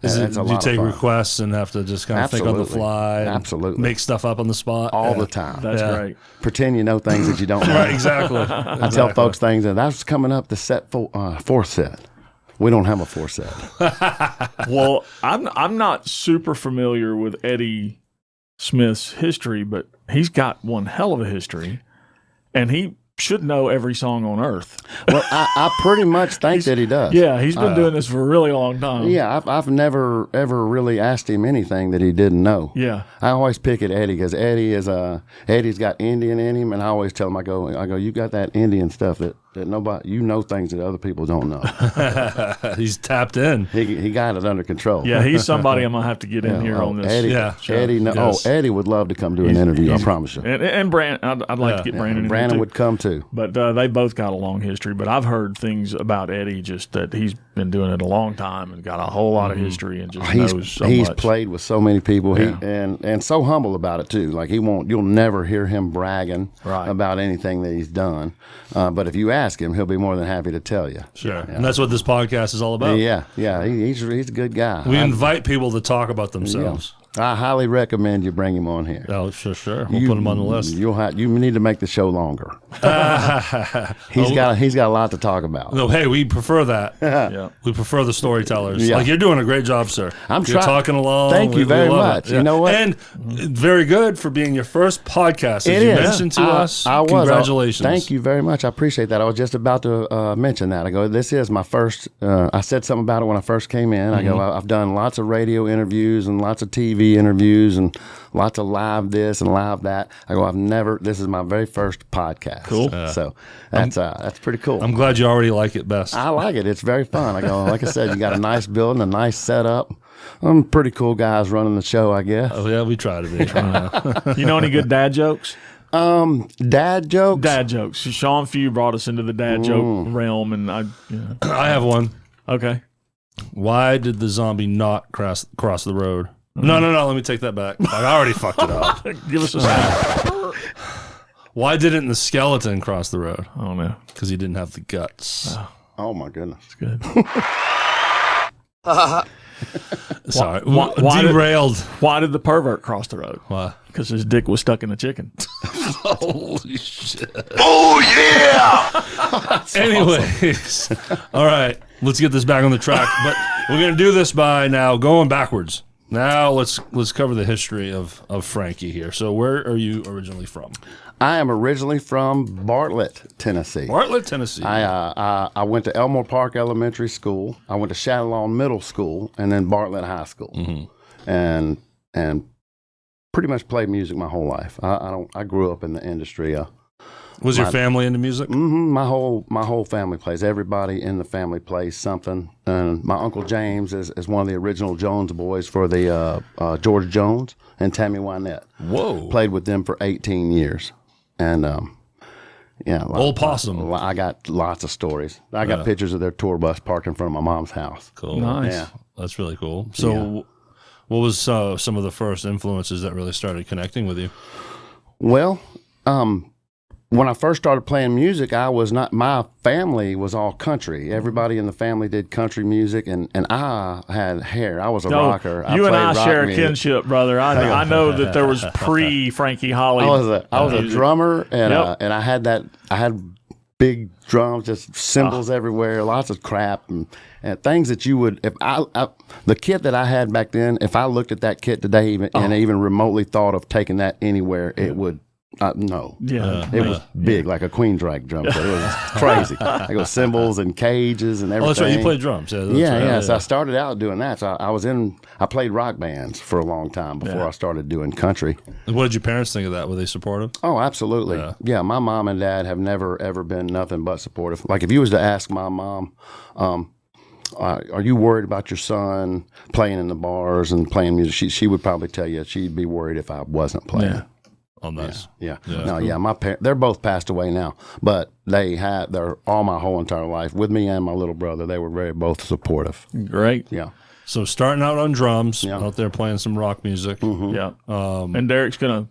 And Do you take requests and have to just kind of think on the Absolutely. fly? And Absolutely. Make stuff up on the spot? all the time. That's great. Pretend you know things that you don't know. Right, exactly. I tell folks things, and that's coming up the set 4th set. We don't have a 4-set. Well, I'm not super familiar with Eddie Smith's history, but he's got one hell of a history, and he should know every song on earth. Well, I pretty much think that he does. Yeah, he's been doing this for a really long time. Yeah, I've never ever really asked him anything that he didn't know. Yeah. I always pick at Eddie because Eddie's got Indian in him, and I always tell him, I go, you got that Indian stuff that nobody, you know, things that other people don't know. He's tapped in. He got it under control. Yeah, he's somebody I'm gonna have to get in here on this. Eddie, Yeah, show. Eddie, Yes. Eddie would love to come do an interview. I promise you. And Brannon, I'd like to get Brannon in here Brannon too. would come too. But they both got a long history. But I've heard things about Eddie, just that he's been doing it a long time and got a whole lot of history and just knows so He's much. played with so many people. Yeah. And so humble about it too. Like you'll never hear him bragging Right. about anything that he's done. But if you ask him, he'll be more than happy to tell you. Sure. And that's what this podcast is all about. Yeah. He's a good guy. We invite people to talk about themselves. I highly recommend you bring him on here. Oh, sure. We'll put him on the list. You need to make the show longer. He's got a lot to talk about. No, hey, we prefer that. Yeah. We prefer the storytellers. Yeah. Like, you're doing a great job, sir. You're trying. talking along. Thank you We very love much. it. You know what? And very good for being your first podcast. As It you is. mentioned to us, I was. congratulations. Thank you very much. I appreciate that. I was just about to mention that. I go, this is my first. I said something about it when I first came in. I go, I've done lots of radio interviews and lots of TV interviews and lots of live this and live that. I go, this is my very first podcast. Cool. So that's pretty cool. I'm glad you already like it best. I like it. It's very fun. I go, like I said, you got a nice building, a nice setup. Pretty cool guys running the show, I guess. Oh, yeah, we try to be. You know any good dad jokes? Dad jokes? Dad jokes. Sean Few brought us into the dad joke realm, and I I have one. okay. Why did the zombie not cross the road? No. Let me take that back. I already fucked it up. Give us a snap. Why didn't the skeleton cross the road? I don't know. Because he didn't have the guts. Oh, my goodness. It's good. Sorry. why did- Derailed. Why did the pervert cross the road? Why? Because his dick was stuck in a chicken. Holy shit. Oh, yeah! Anyways, all right, let's get this back on the track. But we're gonna do this by now going backwards. Now let's cover the history of Frankie here. So where are you originally from? I am originally from Bartlett, Tennessee. Bartlett, Tennessee. I went to Elmore Park Elementary School. I went to Shadowlawn Middle School, and then Bartlett High School, and pretty much played music my whole life. I grew up in the industry. Was your family into music? My whole family plays. Everybody in the family plays something. And my Uncle James is one of the original Jones boys for the George Jones and Tammy Wynette. Whoa. Played with them for 18 years. And Old Possum. I got lots of stories. I got pictures of their tour bus parked in front of my mom's house. Cool. Nice. Yeah. That's really cool. So what was some of the first influences that really started connecting with you? Well, when I first started playing music, my family was all country. Everybody in the family did country music, and I had hair. I was a rocker. You and I played rock share a music. kinship, brother. I know that there was pre-Frankie Hollie. I was a drummer, and Yep. and I had big drums, just cymbals everywhere, lots of crap and things that you would. If the kit that I had back then, if I looked at that kit today and even remotely thought of taking that anywhere, it would. No. Yeah. It was big, like a Queensryche drum set. It was crazy. I go cymbals and cages and everything. Oh, that's right. You played drums. Yeah. That's right. Yeah. So I started out doing that. So I played rock bands for a long time before I started doing country. What did your parents think of that? Were they supportive? Oh, absolutely. Yeah. My mom and dad have never, ever been nothing but supportive. Like if you was to ask my mom, are you worried about your son playing in the bars and playing music? She would probably tell you she'd be worried if I wasn't playing. Yeah. Oh, nice. Yeah. My parents, they're both passed away now, but they're all my whole entire life with me and my little brother. They were both supportive. Great. Yeah. So starting out on drums, out there playing some rock music. Yeah. And Derrick's going to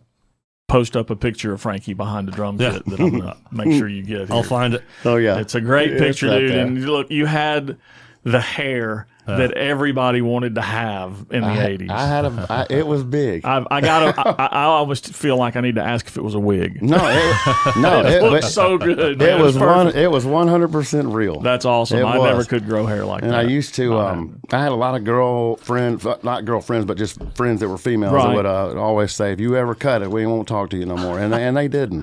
post up a picture of Frankie behind the drum kit that I'm going to make sure you get here. I'll find it. Oh yeah. It's a great picture, right dude. there. And look, you had the hair that everybody wanted to have in the 80s. I had it was big. I always feel like I need to ask if it was a wig. No, It looked so good. Man. It was perfect. It was 100% real. That's awesome. I was. never could grow hair like And that. I used to, I had a lot of girlfriends, not girlfriends, but just friends that were females that would always say, if you ever cut it, we won't talk to you no more. And they didn't.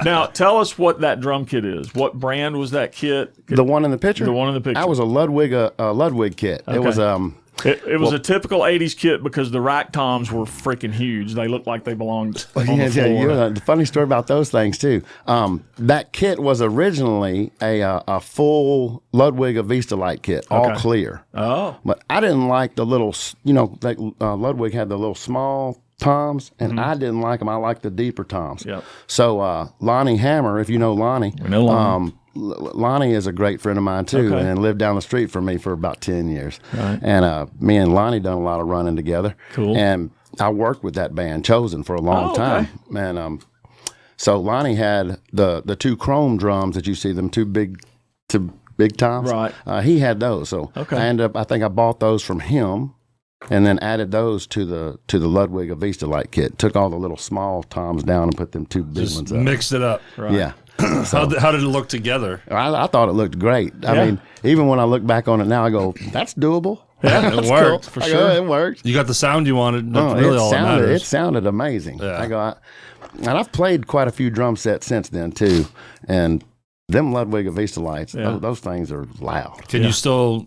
Now, tell us what that drum kit is. What brand was that kit? The one in the picture? The one in the picture. That was a Ludwig kit. Okay. It was It was a typical 80s kit because the rack toms were freaking huge. They looked like they belonged on the floor. The funny story about those things too. That kit was originally a full Ludwig Avista light kit, all clear. Oh. But I didn't like the little, like Ludwig had the little small toms, and I didn't like them. I liked the deeper toms. Yep. So Lonnie Hammer, if you know Lonnie, We know Lonnie. Lonnie is a great friend of mine too, Okay. and lived down the street from me for about 10 years. Right. And me and Lonnie done a lot of running together. Cool. And I worked with that band, Chosen, for a long time. And so Lonnie had the two chrome drums that you see, them two big toms. Right. He had those. So Okay. I think I bought those from him, and then added those to the Ludwig Avista light kit. Took all the little small toms down and put them two big Just ones up. mixed it up. Right. Yeah. How did it look together? I thought it looked great. I Yeah. mean, even when I look back on it now, I go, "That's doable." Yeah, it worked for sure. It worked. You got the sound you wanted. That's Oh, really all that matters. it sounded amazing. Yeah. And I've played quite a few drum sets since then too, and them Ludwig Avista lights, those things are loud. Can you still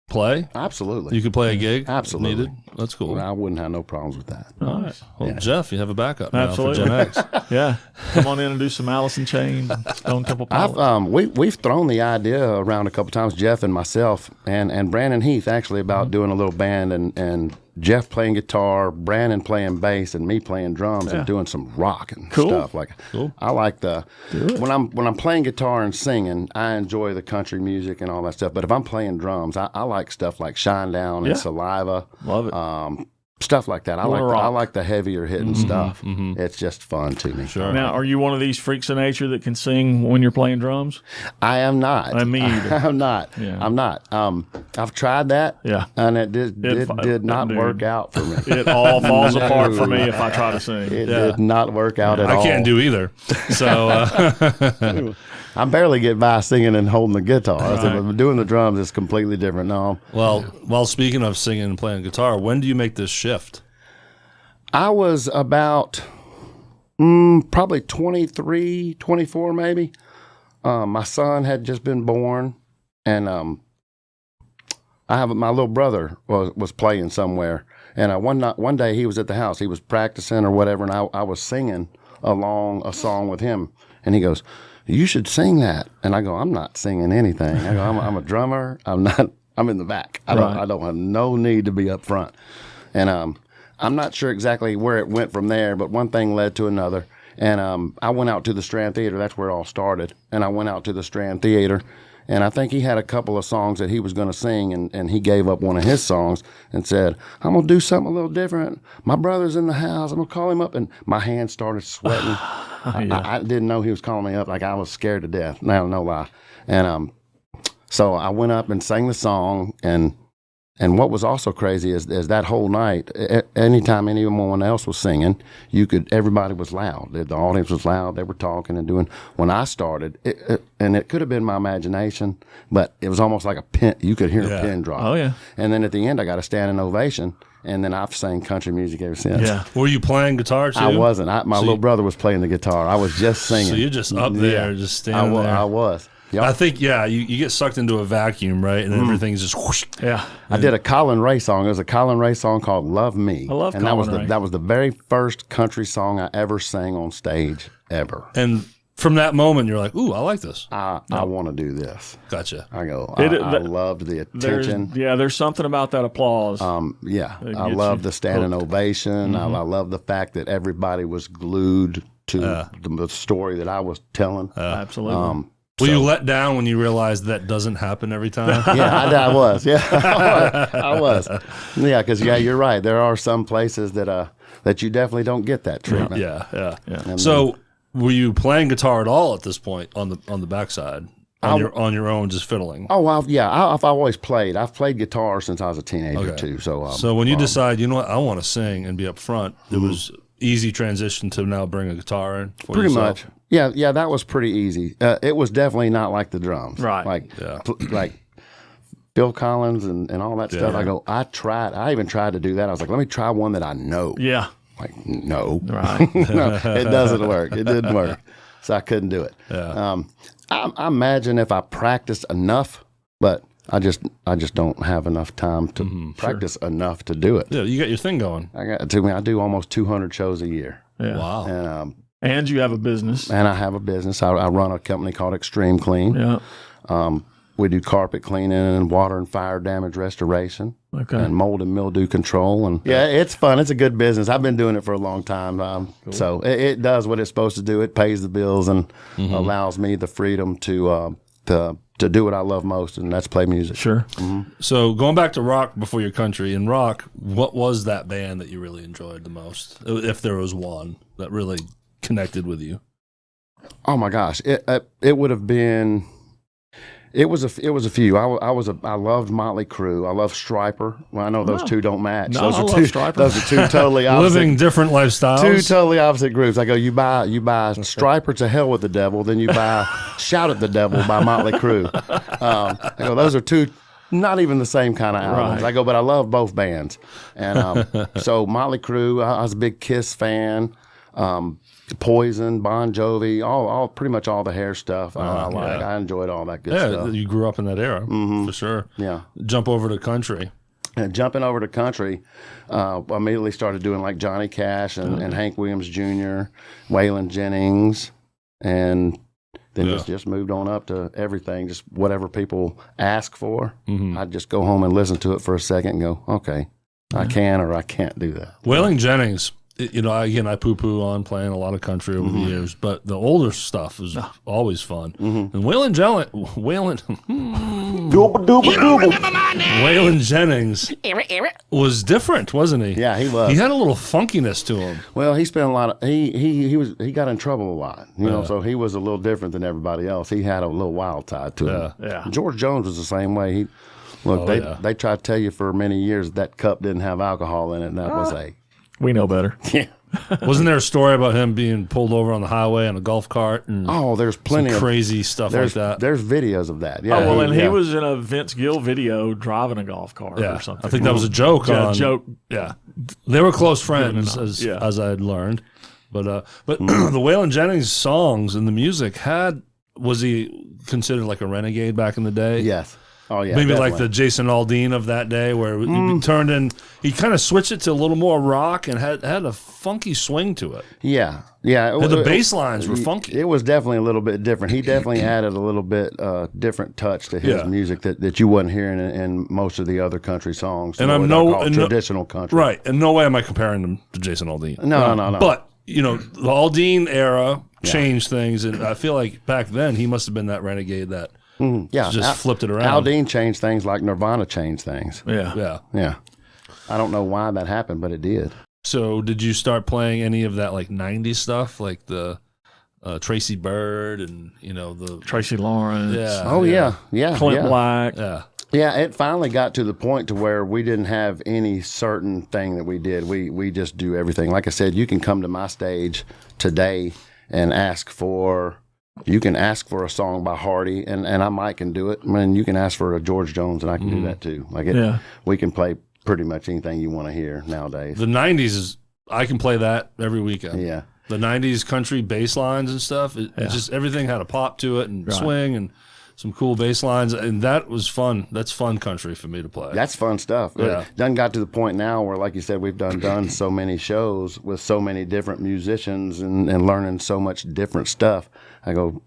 play? Absolutely. You could play a gig. Absolutely. Needed. That's cool. I wouldn't have no problems with that. All right. Well, Jeff, you have a backup now Absolutely. for Gen X. Yeah. Come on in and do some Alice in Chains, Stone Temple Pilots. We've thrown the idea around a couple times, Jeff and myself, and Brannon Heath actually, about doing a little band, and Jeff playing guitar, Brannon playing bass, and me playing drums and doing some rock and stuff. Like, I like when I'm playing guitar and singing, I enjoy the country music and all that stuff. But if I'm playing drums, I like stuff like Shine Down and Saliva. Love it. Stuff like that. I like the heavier hitting stuff. Mm-hmm. It's just fun to me. Sure. Now, are you one of these freaks of nature that can sing when you're playing drums? I am not. Me either. I'm not. Yeah. I'm not. I've tried that. Yeah. And it did not work out for me. It all falls apart for me if I try to sing. It did not work out at all. I can't do either. So, I barely get by singing and holding the guitar. So doing the drums is completely different. No. well, speaking of singing and playing guitar, when do you make this shift? I was about probably 23, 24 maybe. My son had just been born, and my little brother was playing somewhere, and one day he was at the house. He was practicing or whatever, and I was singing along a song with him, and he goes, "You should sing that." And I go, "I'm not singing anything." I go, I'm a drummer. I'm not. I'm in the back. I don't have no need to be up front. And I'm not sure exactly where it went from there, but one thing led to another. And I went out to the Strand Theater. That's where it all started. And I went out to the Strand Theater, and I think he had a couple of songs that he was going to sing, and he gave up one of his songs and said, "I'm going to do something a little different. My brother's in the house. I'm going to call him up." And my hands started sweating. I didn't know he was calling me up. Like, I was scared to death. No lie. And so I went up and sang the song, and what was also crazy is that whole night, anytime anyone else was singing, everybody was loud. The audience was loud. They were talking and doing. When I started, and it could have been my imagination, but it was almost like a pin. You could hear a pin drop. Oh, yeah. And then at the end, I got a standing ovation. And then I've sang country music ever since. Yeah. Were you playing guitar too? I wasn't. My little brother was playing the guitar. I was just singing. So you're just up there, just standing there. I was. Yep. I think, you get sucked into a vacuum, right? And everything's just whoosh. Yeah. I did a Colin Ray song. It was a Colin Ray song called "Love Me." I love and Colin Ray. that was the very first country song I ever sang on stage ever. And from that moment, you're like, ooh, I like this. I want to do this. Gotcha. I go. I loved the attention. There's something about that applause. I love the standing ovation. I love the fact that everybody was glued to the story that I was telling. Absolutely. Were you let down when you realized that doesn't happen every time? Yeah, I was. Yeah, I was. Yeah, because you're right. There are some places that you definitely don't get that treatment. Yeah. So, were you playing guitar at all at this point on the backside? on your own, just fiddling? Oh, I've always played. I've played guitar since I was a teenager too. So when you decide, you know what, I want to sing and be up front, it was easy transition to now bring a guitar in for pretty yourself? much. Yeah, that was pretty easy. It was definitely not like the drums, Right? Like Phil Collins and all that stuff. I even tried to do that. I was like, let me try one that I know. Yeah. Like, no, Right. no, it doesn't work. It didn't work, so I couldn't do it. Yeah. I imagine if I practiced enough, but I just don't have enough time to practice enough to do it. Yeah, you got your thing going. I do almost 200 shows a year. Yeah. Wow. And you have a business. And I have a business. I run a company called Extreme Clean. Yeah. We do carpet cleaning and water and fire damage restoration. Okay. And mold and mildew control. And yeah, it's fun. It's a good business. I've been doing it for a long time. Cool. So it does what it's supposed to do. It pays the bills and allows me the freedom to do what I love most, and that's play music. Sure. So going back to rock before your country, in rock, what was that band that you really enjoyed the most? If there was one that really connected with you? Oh my gosh, it would have been. It was a few. I loved Motley Crue. I love Striper. Well, I know those two don't match. No, those I are love two. Stryper. Those are two totally opposite. Living different lifestyles. Two totally opposite groups. I go, you buy Striper to Hell with the Devil, then you buy Shout at the Devil by Motley Crue. I go, those are two. Not even the same kind of albums. Right. I go, but I love both bands. And so Motley Crue, I was a big Kiss fan. Poison, Bon Jovi, all pretty much all the hair stuff. I like. I enjoyed all that good stuff. You grew up in that era for sure. Yeah. Jump over to country. And jumping over to country, I immediately started doing like Johnny Cash and Hank Williams Jr., Waylon Jennings, and then just moved on up to everything, just whatever people ask for. I'd just go home and listen to it for a second and go, okay, I can or I can't do that. Waylon Jennings, you know, again, I poo-poo on playing a lot of country over the years, but the older stuff was always fun. And Waylon Jennings was different, wasn't he? Yeah, he was. He had a little funkiness to him. Well, he spent a lot of he got in trouble a lot, you know, so he was a little different than everybody else. He had a little wild side to him. Yeah. George Jones was the same way. They tried to tell you for many years that cup didn't have alcohol in it, and that was We know better. yeah. Wasn't there a story about him being pulled over on the highway on a golf cart? And There's plenty of crazy stuff like that. There's videos of that. Yeah. Oh, well, and he was in a Vince Gill video driving a golf cart or something. I think that was a joke. Joke. Yeah, they were close friends, as I had learned. But the Waylon Jennings songs and the music was he considered like a renegade back in the day? Yes. Oh yeah. Maybe definitely. like the Jason Aldean of that day, where he turned in. He kind of switched it to a little more rock and had a funky swing to it. Yeah. And the bass lines were funky. It was definitely a little bit different. He definitely added a little bit different touch to his music that you wasn't hearing in most of the other country songs. And I'm traditional country. Right. And no way am I comparing him to Jason Aldean. No. But you know, the Aldean era changed things, and I feel like back then he must have been that renegade that. Just flipped it around. Aldean changed things like Nirvana changed things. Yeah. I don't know why that happened, but it did. So did you start playing any of that like 90s stuff, like the Tracy Byrd and, you know, the Tracy Lawrence. Yeah. Clint Black. Yeah, it finally got to the point to where we didn't have any certain thing that we did. We just do everything. Like I said, you can come to my stage today and ask for... You can ask for a song by Hardy, and I might can do it. I mean, you can ask for a George Jones, and I can do that too. We can play pretty much anything you want to hear nowadays. The 90s I can play that every weekend. Yeah. The 90s country bass lines and stuff, it just everything had a pop to it and swing and some cool bass lines, and that was fun. That's fun country for me to play. That's fun stuff. Yeah. It done got to the point now where, like you said, we've done so many shows with so many different musicians and learning so much different stuff. I go,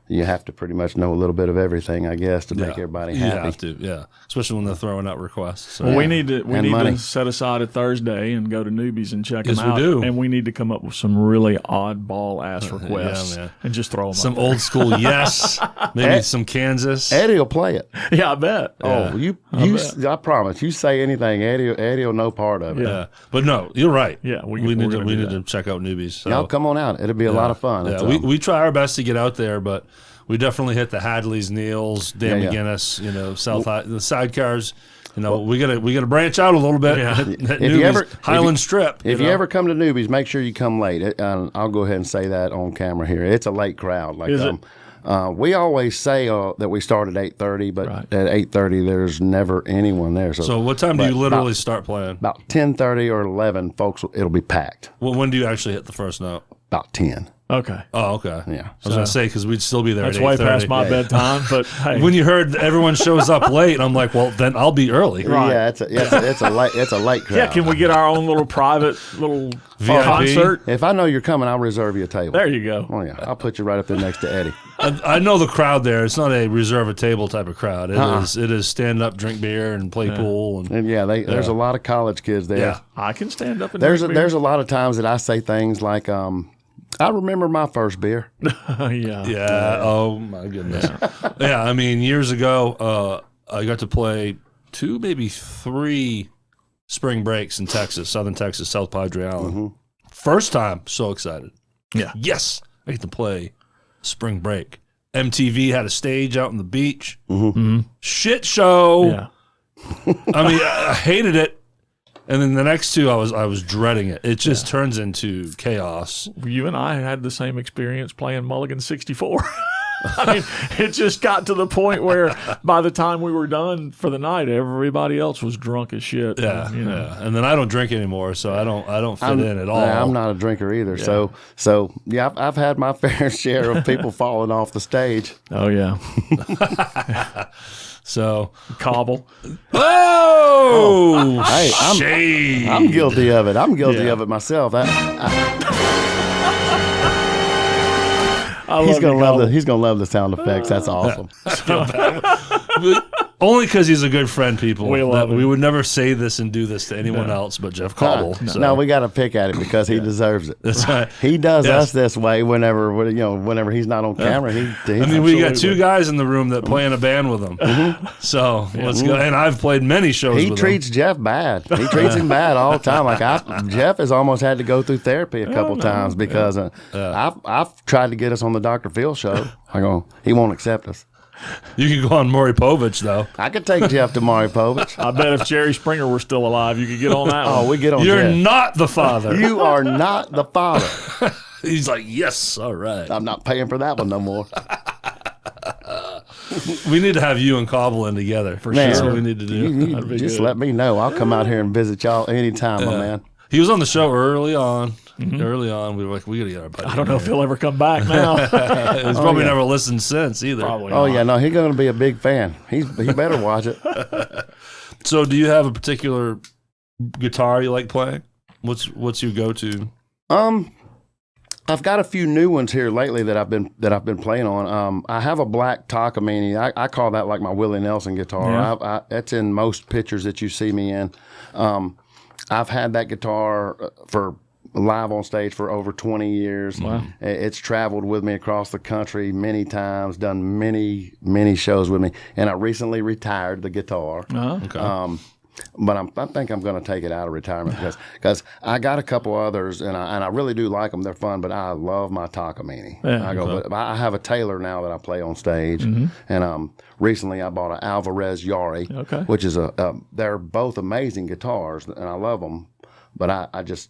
you have to pretty much know a little bit of everything, I guess, to make everybody happy. You have to, especially when they're throwing out requests. So. Well, we need to set aside a Thursday and go to Newbys and check them out. Yes, we do. And we need to come up with some really oddball ass requests and just throw them. Some old school, maybe some Kansas. Eddie will play it. Yeah, I bet. I promise. You say anything, Eddie will know part of it. Yeah, but no, you're right. Yeah, we need need to check out Newbys. So. Y'all come on out. It'll be a lot of fun. Yeah, we try our best to get out there, but we definitely hit the Hadleys, Neils, Dan McGinnis, you know, the sidecars. You know, we gotta branch out a little bit. Yeah. Hit Newbys, Highland Strip. If you ever come to Newbys, make sure you come late. I'll go ahead and say that on camera here. It's a late crowd. Like, Is it? We always say that we start at 8:30, but at 8:30 there's never anyone there. So what time do you literally start playing? About 10:30 or 11, folks. It'll be packed. Well, when do you actually hit the first note? About 10. Okay. Oh, okay. Yeah. I was gonna say because we'd still be there. That's at way past 8:30. my bedtime, but hey. When you heard everyone shows up late, I'm like, well, then I'll be early. Right. Yeah, it's a late crowd. Yeah, can we get our own little private little VIP? concert? If I know you're coming, I'll reserve you a table. There you go. Oh yeah, I'll put you right up there next to Eddie. I know the crowd there. It's not a reserve a table type of crowd. It is stand up, drink beer, and play pool. And And there's a lot of college kids there. yeah, I can stand up and There's drink a lot of times that I say things like, I remember my first beer. beer. Yeah. yeah. Oh my goodness. Yeah. I mean, years ago, I got to play 2, maybe 3 spring breaks in Texas, Southern Texas, South Padre Island. First time, so excited. Yeah. Yes, I get to play spring break. MTV had a stage out on the beach. Shit show. Yeah. I mean, I hated it. And then the next 2, I was dreading it. It just turns into chaos. You and I had the same experience playing Mulligan 64. I mean, it just got to the point where by the time we were done for the night, everybody else was drunk as shit. Yeah, you know. yeah. And then I don't drink anymore, so I don't fit in at all. I'm not a drinker either. So yeah, I've had my fair share of people falling off the stage. Oh yeah. So Cobble. oh, Hey, shade. I'm guilty of it. I'm guilty of it myself. He's gonna love the sound effects. That's awesome. Only because he's a good friend, people. We love him. We would never say this and do this to anyone else but Jeff Cobble. So. No, we got to pick at it because he deserves it. That's right. He does Yes. us this way whenever he's not on camera. I mean, we got 2 guys in the room that play in a band with him. So let's go. And I've played many shows He with treats Jeff bad. He treats him bad all the time. Like Jeff has almost had to go through therapy a couple times because I've tried to get us on the Dr. Phil show. He won't accept us. him. You can go on Maury Povich, though. I could take Jeff to Maury Povich. I bet if Jerry Springer were still alive, you could get on that one. Oh, we get on You're Jeff. not the father. You are not the father. He's like, yes, all right. I'm not paying for that one no more. We need to have you and Cobble in together. For Man, sure. That's what we need to do. You That'd be just good. let me know. I'll come out here and visit y'all anytime, my man. He was on the show early on. Early on, we were like, we got to get our buddy. I don't know if he'll ever come back now. He's probably never listened since either. Probably Oh not. yeah, no, he's going to be a big fan. He better watch it. So, do you have a particular guitar you like playing? What's your go-to? I've got a few new ones here lately that I've been playing on. I have a black Takamine. I call that like my Willie Nelson guitar. Yeah. That's in most pictures that you see me in. I've had that guitar for live on stage for over 20 years. Wow. It's traveled with me across the country many times, done many shows with me, and I recently retired the guitar. Okay. But I think I'm going to take it out of retirement because I got a couple others and I really do like them. They're fun, but I love my Takamine. Yeah, But I have a Taylor now that I play on stage, and recently I bought an Alvarez Yari, which is they're both amazing guitars and I love them, but I guess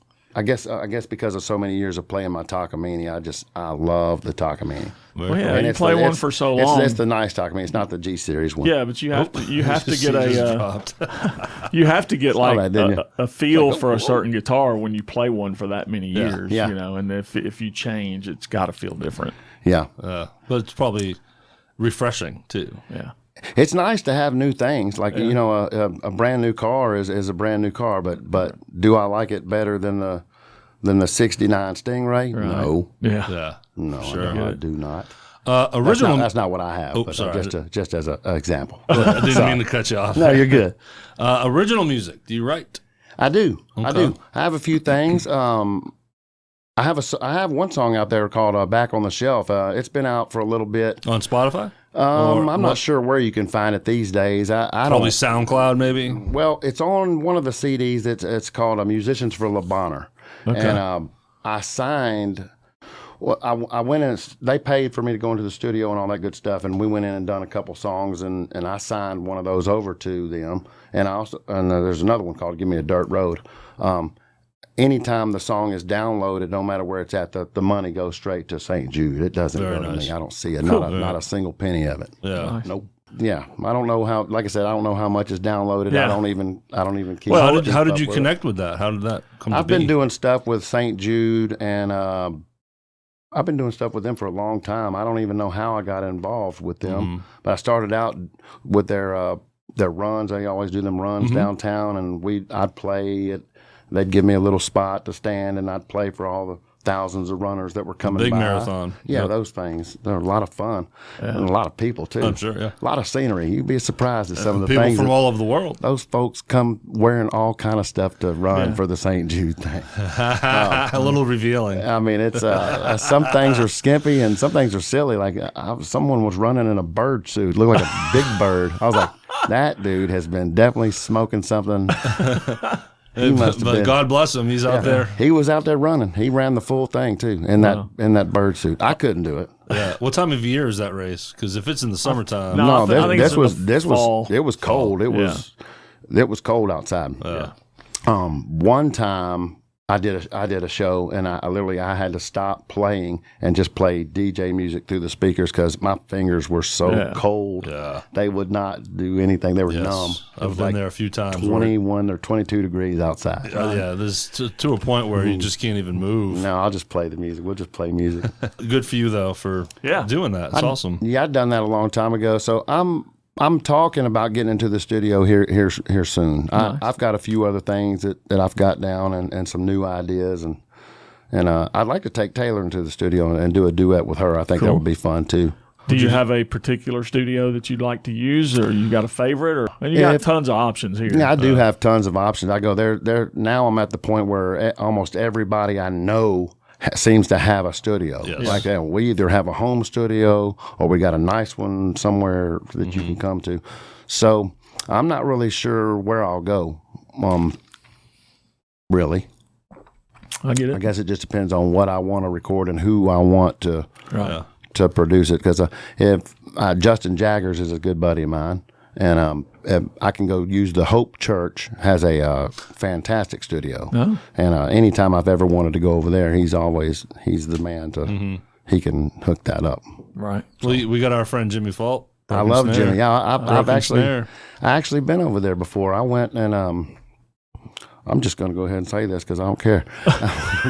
because of so many years of playing my Takamine, I love the Takamine. Well, yeah, And you it's play the- one it's- for so long. It's the nice Takamine. It's not the G series one. Yeah, but you have to get dropped. you have to get Saw like that, didn't you? a feel for a certain guitar when you play one for that many years. Yeah. You know, and if you change, it's got to feel different. Yeah. But it's probably refreshing too. Yeah. It's nice to have new things. Like a brand new car is a brand new car, but do I like it better than the '69 Stingray? No, Yeah. Yeah. no, Sure. I do not. Original. That's not what I have. Oh, but sorry. just as an example. I didn't mean to cut you off. No, you're good. Original music. Do you write? I do. I Okay. do. I have a few things. I have one song out there called "Back on the Shelf." It's been out for a little bit. On Spotify? I'm not sure where you can find it these days. I Probably don't. SoundCloud, maybe. Well, it's on one of the CDs. It's called "Musicians for La Bonheur," and I signed Well, I went in. They paid for me to go into the studio and all that good stuff, and we went in and done a couple songs, and I signed one of those over to them. And there's another one called "Give Me a Dirt Road." Anytime the song is downloaded, no matter where it's at, the money goes straight to St. Jude. It doesn't go to me. I don't see it. Not a single penny of it. Yeah. Nice. Nope. Yeah, I don't know how. Like I said, I don't know how much is downloaded. Yeah. I don't even keep. Well, how did you connect with that? How did that come to be? I've been doing stuff with St. Jude, and I've been doing stuff with them for a long time. I don't even know how I got involved with them, but I started out with their runs. They always do them runs downtown, and I'd play it. They'd give me a little spot to stand, and I'd play for all the thousands of runners that were coming Big by. marathon. Yeah, those things. They're a lot of fun. And a lot of people, too. I'm sure, yeah. A lot of scenery. You'd be surprised at some of the People things. from all over the world. Those folks come wearing all kind of stuff to run for the St. Jude thing. A little revealing. I mean, it's some things are skimpy and some things are silly. Like someone was running in a bird suit, looked like a big bird. I was like, that dude has been definitely smoking something. He must have been. God bless him. He's out there. He was out there running. He ran the full thing too in that bird suit. I couldn't do it. Yeah. What time of year is that race? Because if it's in the summertime, No, I think this it's in the fall. it was cold. It was cold outside. Yeah. One time I did a show, and I literally had to stop playing and just play DJ music through the speakers because my fingers were so cold. Yeah. They would not do anything. They were numb. It I've was been like there a few times. 21 or 22 degrees outside. Yeah, there's to a point where you just can't even move. No, I'll just play the music. We'll just play music. Good for you though for doing that. It's awesome. Yeah, I'd done that a long time ago. So I'm talking about getting into the studio here soon. Nice. I've got a few other things that I've got down and some new ideas, and I'd like to take Taylor into the studio and do a duet with her. I think that would be fun too. Do you have a particular studio that you'd like to use, or you got a favorite, or and you got tons of options here? Yeah, I do have tons of options. I go there. Now I'm at the point where almost everybody I know seems to have a studio. Yes. Like that. We either have a home studio or we got a nice one somewhere that you can come to. So I'm not really sure where I'll go. Really. I get it. I guess it just depends on what I want to record and who I want to produce it. Because if Justin Jaggers is a good buddy of mine, and I can go use the Hope Church has a fantastic studio. Oh. And anytime I've ever wanted to go over there, he's the man to. He can hook that up. Right. We got our friend Jimmy Fault. I love Snare. Jimmy. Yeah, I've Snare. actually been over there before. I went and I'm just going to go ahead and say this because I don't care.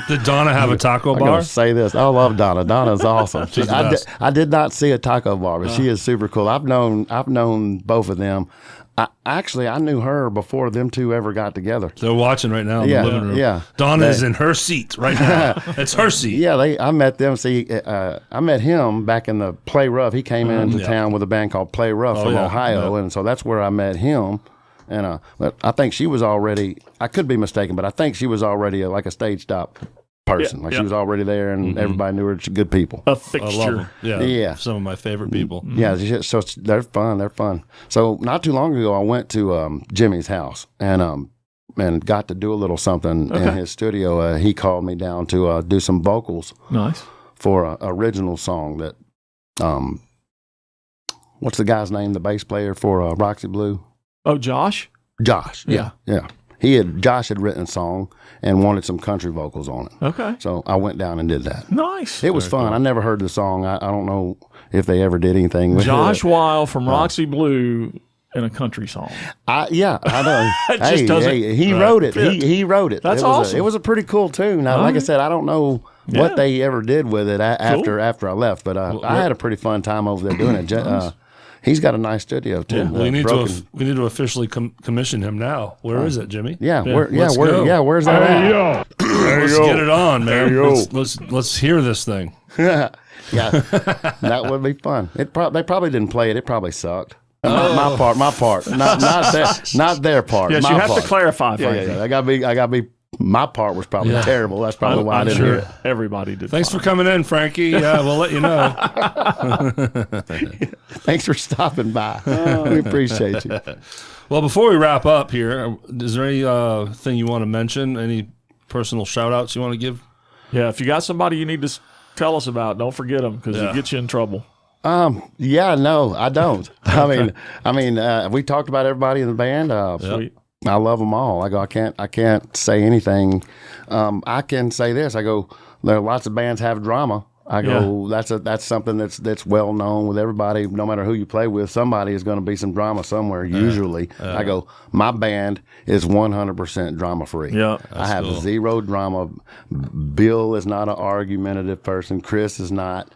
Did Donna have a taco I'm bar? going to say this. I love Donna. Donna's awesome. She's the best. I did not see a taco bar, but she is super cool. I've known both of them. I knew her before them two ever got together. They're watching right now in the living room. Yeah. Donna is in her seat right now. It's her seat. Yeah, I met them. See, I met him back in the Play Rough. He came into town with a band called Play Rough from Ohio, and so that's where I met him. And but I think she was already. I could be mistaken, but I think she was already like a stage stop person. She was already there, and everybody knew her. She's good people. A I love fixture. them. Yeah. Some of my favorite people. Yeah, so they're fun. They're fun. So not too long ago, I went to Jimmy's house and got to do a little something in his studio. He called me down to do some vocals. Nice. For an original song that, what's the guy's name? The bass player for Roxy Blue. Oh, Josh. Josh. Yeah. Josh had written a song and wanted some country vocals on it. Okay. So I went down and did that. Nice. It was fun. Cool. I never heard the song. I don't know if they ever did anything with Josh Weil from Roxy Blue in a country song. I know. It just doesn't he wrote it. He wrote it. That's awesome. It was a pretty cool tune. Now, like I said, I don't know what they ever did with it after I left, but I had a pretty fun time over there doing it. Nice. He's got a nice studio too. Yeah. We need to officially commission him now. Where is it, Jimmy? Where's that at? Let's get it on, man. Let's hear this thing. Yeah, that would be fun. They probably didn't play it. It probably sucked. My part, not their part. Yes, my you have part. to clarify. Yeah. I gotta be. My part was probably terrible. That's probably why I didn't hear it. Everybody did. Thanks for coming in, Frankie. We'll let you know. Thanks for stopping by. We appreciate you. Well, before we wrap up here, is there anything you want to mention? Any personal shout outs you want to give? Yeah, if you got somebody you need to tell us about. Don't forget them because it gets you in trouble. Yeah, no, I don't. I mean, we talked about everybody in the band. Sweet. I love them all. I can't say anything. I can say this. I go, there are lots of bands have drama. I go, that's something that's well known with everybody. No matter who you play with, somebody is going to be some drama somewhere. Usually, I go, my band is 100% drama free. Yeah, I have zero drama. Bill is not an argumentative person. Chris is not.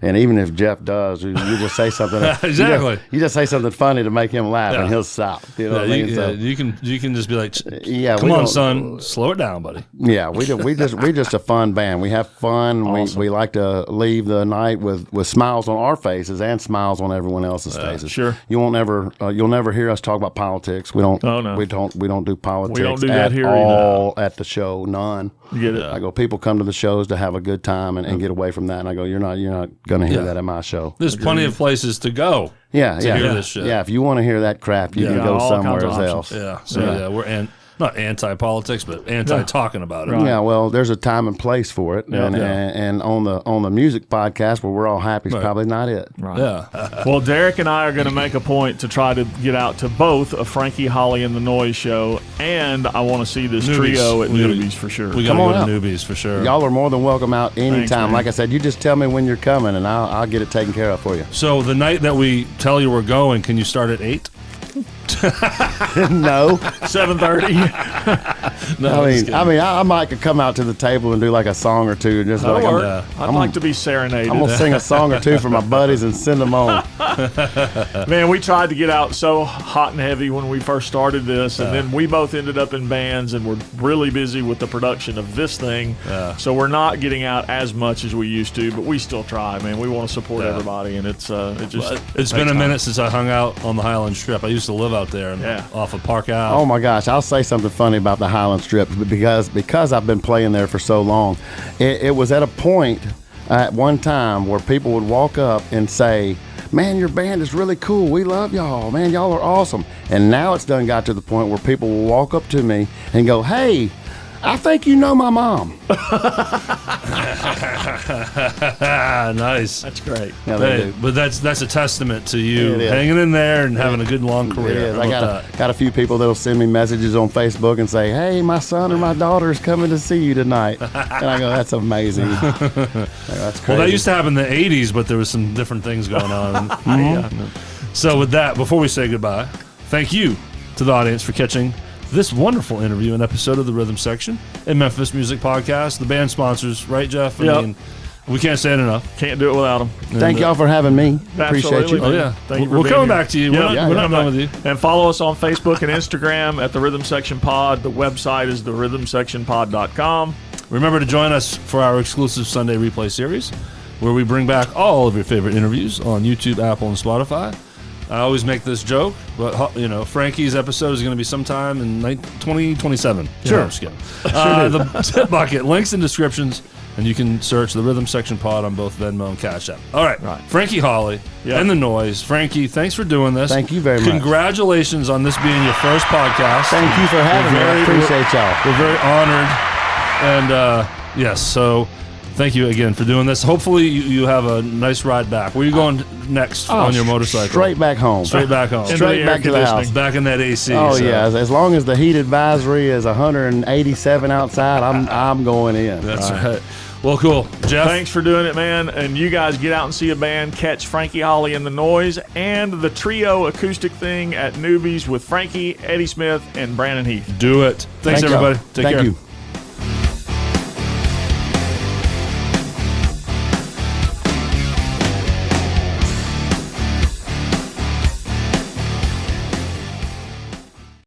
And even if Jeff does, you just say something. Exactly. You just say something funny to make him laugh, and he'll stop. You know what I mean? So, you can just be like, yeah, come on, son, slow it down, buddy. Yeah, we're just a fun band. We have fun. Awesome. We like to leave the night with smiles on our faces and smiles on everyone else's faces. Sure. You'll never hear us talk about politics. We don't. Oh, no. We don't do politics. We don't do that here all at the show. None. You get it. I go, people come to the shows to have a good time and get away from that. And I go, you're not going to hear that at my show. There's plenty of places to go. Yeah, to hear this shit. Yeah, if you want to hear that crap, you can go somewhere else. Yeah. So we're not anti-politics, but anti-talking about it. Right. Yeah, well, there's a time and place for it, and on the music podcast where we're all happy is probably not it. Right. Yeah. Well, Derrick and I are going to make a point to try to get out to both a Frankie Hollie and the Noise show, and I want to see this trio at Newbys for sure. We got to go to Newbys for sure. Y'all are more than welcome out anytime. Thanks, like I said, you just tell me when you're coming, and I'll get it taken care of for you. So the night that we tell you we're going, can you start at 8? No. 7:30. No, I might could come out to the table and do like a song or two. Just like I'd like to be serenaded. I'm gonna sing a song or two for my buddies and send them on. Man, we tried to get out so hot and heavy when we first started this, and then we both ended up in bands, and we're really busy with the production of this thing. So we're not getting out as much as we used to, but we still try, man. We want to support everybody, and it's been a minute since I hung out on the Highland Strip. I used to live out there off of Park Ave. Oh my gosh, I'll say something funny about the Highland Strip because I've been playing there for so long. It was at a point at one time where people would walk up and say, man, your band is really cool. We love y'all. Man, y'all are awesome. And now it's got to the point where people will walk up to me and go, hey, I think you know my mom. Nice. That's great. Yeah, hey, but that's a testament to you hanging in there and having a good long career. I got a few people that'll send me messages on Facebook and say, hey, my son or my daughter is coming to see you tonight. And I go, that's amazing. That's crazy. Well, that used to happen in the 80s, but there was some different things going on. So with that, before we say goodbye, thank you to the audience for catching this wonderful interview and episode of the Rhythm Section in Memphis Music Podcast. The band sponsors, right, Jeff? I mean, we can't say it enough. Can't do it without them. Thank y'all for having me. Appreciate you. Oh, yeah. Thank you We're coming back to you. We're not done with you. And follow us on Facebook and Instagram at The Rhythm Section Pod. The website is therhythmsectionpod.com. Remember to join us for our exclusive Sunday replay series, where we bring back all of your favorite interviews on YouTube, Apple, and Spotify. I always make this joke, but Frankie's episode is going to be sometime in 2027. Sure. I'm just kidding. The tip bucket, links and descriptions, and you can search the Rhythm Section Pod on both Venmo and Cash App. All right. Frankie Hollie and the Noise. Frankie, thanks for doing this. Thank you very much. Congratulations on this being your first podcast. Thank you for having me. I appreciate y'all. We're very honored. And yes, so thank you again for doing this. Hopefully you have a nice ride back. Where are you going next on your motorcycle? Straight back home. Straight back home. Straight back to the house. Back in that AC. Oh, yeah. As long as the heat advisory is 187 outside, I'm going in. That's right. Well, cool. Jeff? Thanks for doing it, man. And you guys get out and see a band. Catch Frankie Hollie and the Noise and the trio acoustic thing at Newbys with Frankie, Eddie Smith, and Brannon Heath. Do it. Thanks, everybody. Take care. Thank you.